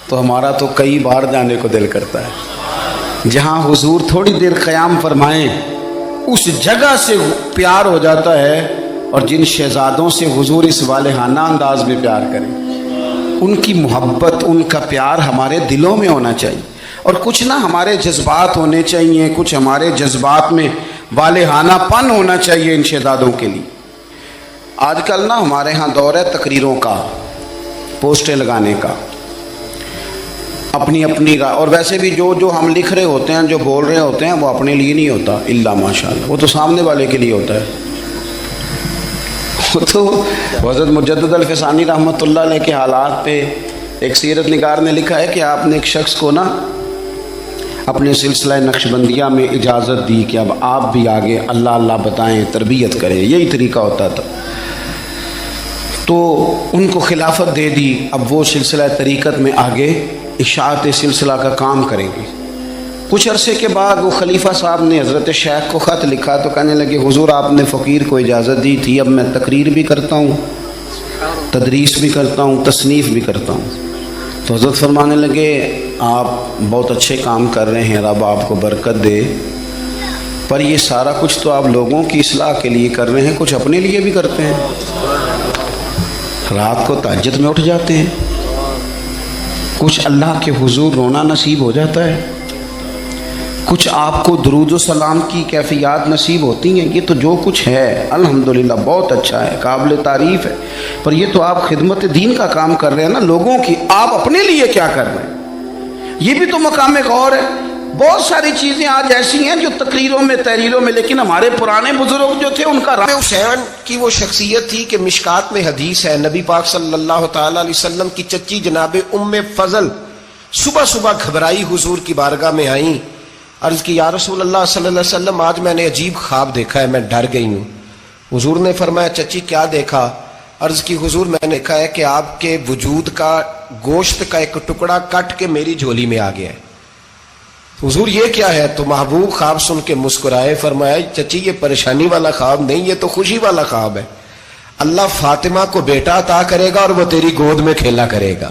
تو ہمارا تو کئی بار جانے کو دل کرتا ہے. جہاں حضور تھوڑی دیر قیام فرمائیں اس جگہ سے پیار ہو جاتا ہے. اور جن شہزادوں سے حضور اس والہانہ انداز میں پیار کریں, ان کی محبت, ان کا پیار ہمارے دلوں میں ہونا چاہیے. اور کچھ نہ ہمارے جذبات ہونے چاہیے, کچھ ہمارے جذبات میں والہانہ پن ہونا چاہیے ان شہزادوں کے لیے. آج کل نا ہمارے ہاں دور ہے تقریروں کا, پوسٹیں لگانے کا, اپنی اپنی کا. اور ویسے بھی جو جو ہم لکھ رہے ہوتے ہیں, جو بول رہے ہوتے ہیں, وہ اپنے لیے نہیں ہوتا الا ماشاء اللہ, وہ تو سامنے والے کے لیے ہوتا ہے. تو حضرت مجدد الفسانی رحمۃ اللہ علیہ کے حالات پہ ایک سیرت نگار نے لکھا ہے کہ آپ نے ایک شخص کو نا اپنے سلسلہ نقشبندیہ میں اجازت دی کہ اب آپ بھی آگے اللہ اللہ بتائیں، تربیت کریں، یہی طریقہ ہوتا تھا. تو ان کو خلافت دے دی، اب وہ سلسلہ طریقت میں آگے اشاعت سلسلہ کا کام کریں گے. کچھ عرصے کے بعد وہ خلیفہ صاحب نے حضرت شیخ کو خط لکھا تو کہنے لگے حضور آپ نے فقیر کو اجازت دی تھی، اب میں تقریر بھی کرتا ہوں، تدریس بھی کرتا ہوں، تصنیف بھی کرتا ہوں. تو حضرت فرمانے لگے آپ بہت اچھے کام کر رہے ہیں، رب آپ کو برکت دے، پر یہ سارا کچھ تو آپ لوگوں کی اصلاح کے لیے کر رہے ہیں، کچھ اپنے لیے بھی کرتے ہیں. رات کو تہجد میں اٹھ جاتے ہیں، کچھ اللہ کے حضور رونا نصیب ہو جاتا ہے، کچھ آپ کو درود و سلام کی کیفیات نصیب ہوتی ہیں. یہ تو جو کچھ ہے الحمدللہ بہت اچھا ہے، قابل تعریف ہے، پر یہ تو آپ خدمت دین کا کام کر رہے ہیں نا لوگوں کی، آپ اپنے لیے کیا کر رہے ہیں؟ یہ بھی تو مقام غور ہے. بہت ساری چیزیں آج ایسی ہیں جو تقریروں میں تحریروں میں، لیکن ہمارے پرانے بزرگ جو تھے ان کا حسین کی وہ شخصیت تھی کہ مشکات میں حدیث ہے، نبی پاک صلی اللہ تعالی علیہ وسلم کی چچی جناب ام فضل صبح صبح گھبرائی حضور کی بارگاہ میں آئیں، عرض کی یا رسول اللہ صلی اللہ علیہ وسلم آج میں نے عجیب خواب دیکھا ہے، میں ڈر گئی ہوں. حضور نے فرمایا چچی کیا دیکھا؟ عرض کی حضور میں نے دیکھا ہے کہ آپ کے وجود کا گوشت کا ایک ٹکڑا کٹ کے میری جھولی میں آ گیا ہے. حضور یہ کیا ہے؟ تو محبوب خواب سن کے مسکرائے، فرمایا چچی یہ پریشانی والا خواب نہیں، یہ تو خوشی والا خواب ہے. اللہ فاطمہ کو بیٹا عطا کرے گا اور وہ تیری گود میں کھیلا کرے گا،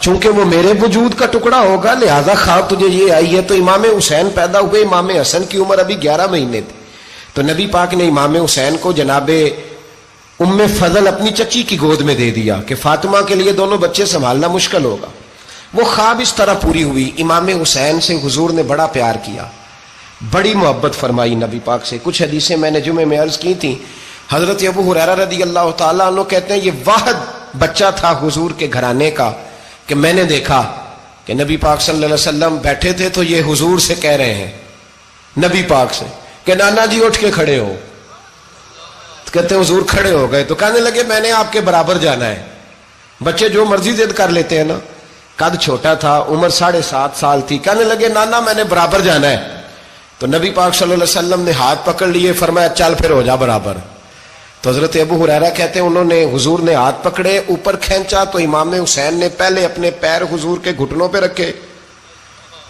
چونکہ وہ میرے وجود کا ٹکڑا ہوگا لہذا خواب تجھے یہ آئی ہے. تو امام حسین پیدا ہوئے، امام حسن کی عمر ابھی 11 مہینے تھی، تو نبی پاک نے امام حسین کو جناب ام فضل اپنی چچی کی گود میں دے دیا کہ فاطمہ کے لیے دونوں بچے سنبھالنا مشکل ہوگا. وہ خواب اس طرح پوری ہوئی. امام حسین سے حضور نے بڑا پیار کیا، بڑی محبت فرمائی نبی پاک سے. کچھ حدیثیں میں نے جمعے میں عرض کی تھیں. حضرت ابو ہریرہ رضی اللہ تعالیٰ عنہ کہتے ہیں یہ واحد بچہ تھا حضور کے گھرانے کا کہ میں نے دیکھا کہ نبی پاک صلی اللہ علیہ وسلم بیٹھے تھے تو یہ حضور سے کہہ رہے ہیں، نبی پاک سے کہ نانا جی اٹھ کے کھڑے ہو. کہتے ہیں حضور کھڑے ہو گئے تو کہنے لگے میں نے آپ کے برابر جانا ہے. بچے جو مرضی ضد کر لیتے ہیں نا. قد چھوٹا تھا، عمر 7.5 سال تھی. کہنے لگے نانا میں نے برابر جانا ہے. تو نبی پاک صلی اللہ علیہ وسلم نے ہاتھ پکڑ لیے، فرمایا چل پھر ہو جا برابر. تو حضرت ابو ہریرہ کہتے ہیں انہوں نے حضور نے ہاتھ پکڑے، اوپر کھینچا تو امام حسین نے پہلے اپنے پیر حضور کے گھٹنوں پہ رکھے،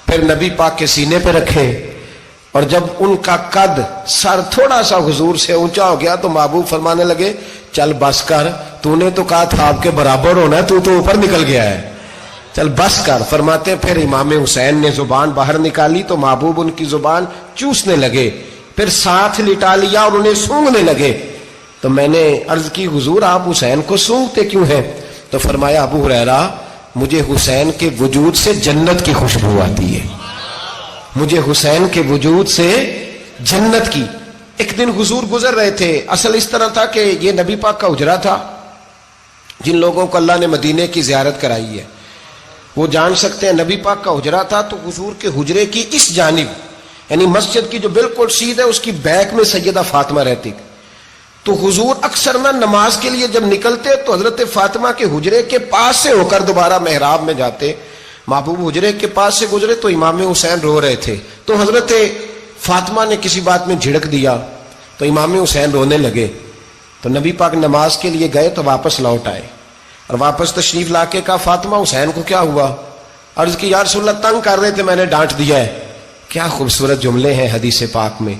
پھر نبی پاک کے سینے پہ رکھے، اور جب ان کا قد سر تھوڑا سا حضور سے اونچا ہو گیا تو محبوب فرمانے لگے چل بس کر، تو نے تو کہا تھا آپ کے برابر ہونا، تو اوپر نکل گیا ہے، چل بس کر. فرماتے پھر امام حسین نے زبان باہر نکالی تو محبوب ان کی زبان چوسنے لگے، پھر ساتھ لٹا لیا اور انہیں سونگنے لگے. تو میں نے عرض کی حضور آپ حسین کو سونگتے کیوں ہیں؟ تو فرمایا ابو ہریرہ مجھے حسین کے وجود سے جنت کی خوشبو آتی ہے، مجھے حسین کے وجود سے جنت کی. ایک دن حضور گزر رہے تھے، اصل اس طرح تھا کہ یہ نبی پاک کا حجرہ تھا. جن لوگوں کو اللہ نے مدینے کی زیارت کرائی ہے وہ جان سکتے ہیں نبی پاک کا حجرہ تھا. تو حضور کے حجرے کی اس جانب یعنی مسجد کی جو بالکل سیدھ ہے اس کی بیک میں سیدہ فاطمہ رہتی. تو حضور اکثر نہ نماز کے لیے جب نکلتے تو حضرت فاطمہ کے حجرے کے پاس سے ہو کر دوبارہ محراب میں جاتے. محبوب حجرے کے پاس سے گزرے تو امام حسین رو رہے تھے، تو حضرت فاطمہ نے کسی بات میں جھڑک دیا تو امام حسین رونے لگے. تو نبی پاک نماز کے لیے گئے تو واپس لوٹ آئے اور واپس تشریف لا کے کہا فاطمہ حسین کو کیا ہوا؟ عرض کی یا رسول اللہ تنگ کر رہے تھے میں نے ڈانٹ دیا ہے. کیا خوبصورت جملے ہیں حدیث پاک میں.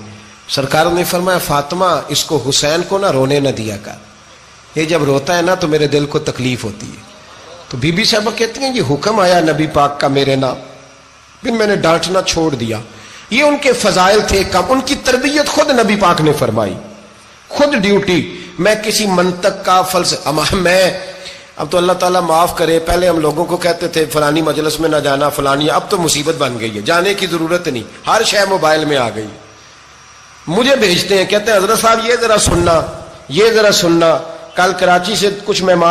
سرکار نے فرمایا فاطمہ اس کو حسین کو نہ رونے نہ دیا کر، یہ جب روتا ہے نا تو میرے دل کو تکلیف ہوتی ہے. تو بی بی صاحبہ کہتی ہیں یہ حکم آیا نبی پاک کا میرے نام، پھر میں نے ڈانٹنا چھوڑ دیا. یہ ان کے فضائل تھے کم، ان کی تربیت خود نبی پاک نے فرمائی، خود ڈیوٹی. میں کسی منطق کا میں اب تو اللہ تعالیٰ معاف کرے، پہلے ہم لوگوں کو کہتے تھے فلانی مجلس میں نہ جانا فلانی، اب تو مصیبت بن گئی ہے، جانے کی ضرورت نہیں، ہر شے موبائل میں آ گئی. مجھے بھیجتے ہیں کہتے ہیں حضرت صاحب یہ ذرا سننا، یہ ذرا سننا. کل کراچی سے کچھ مہمان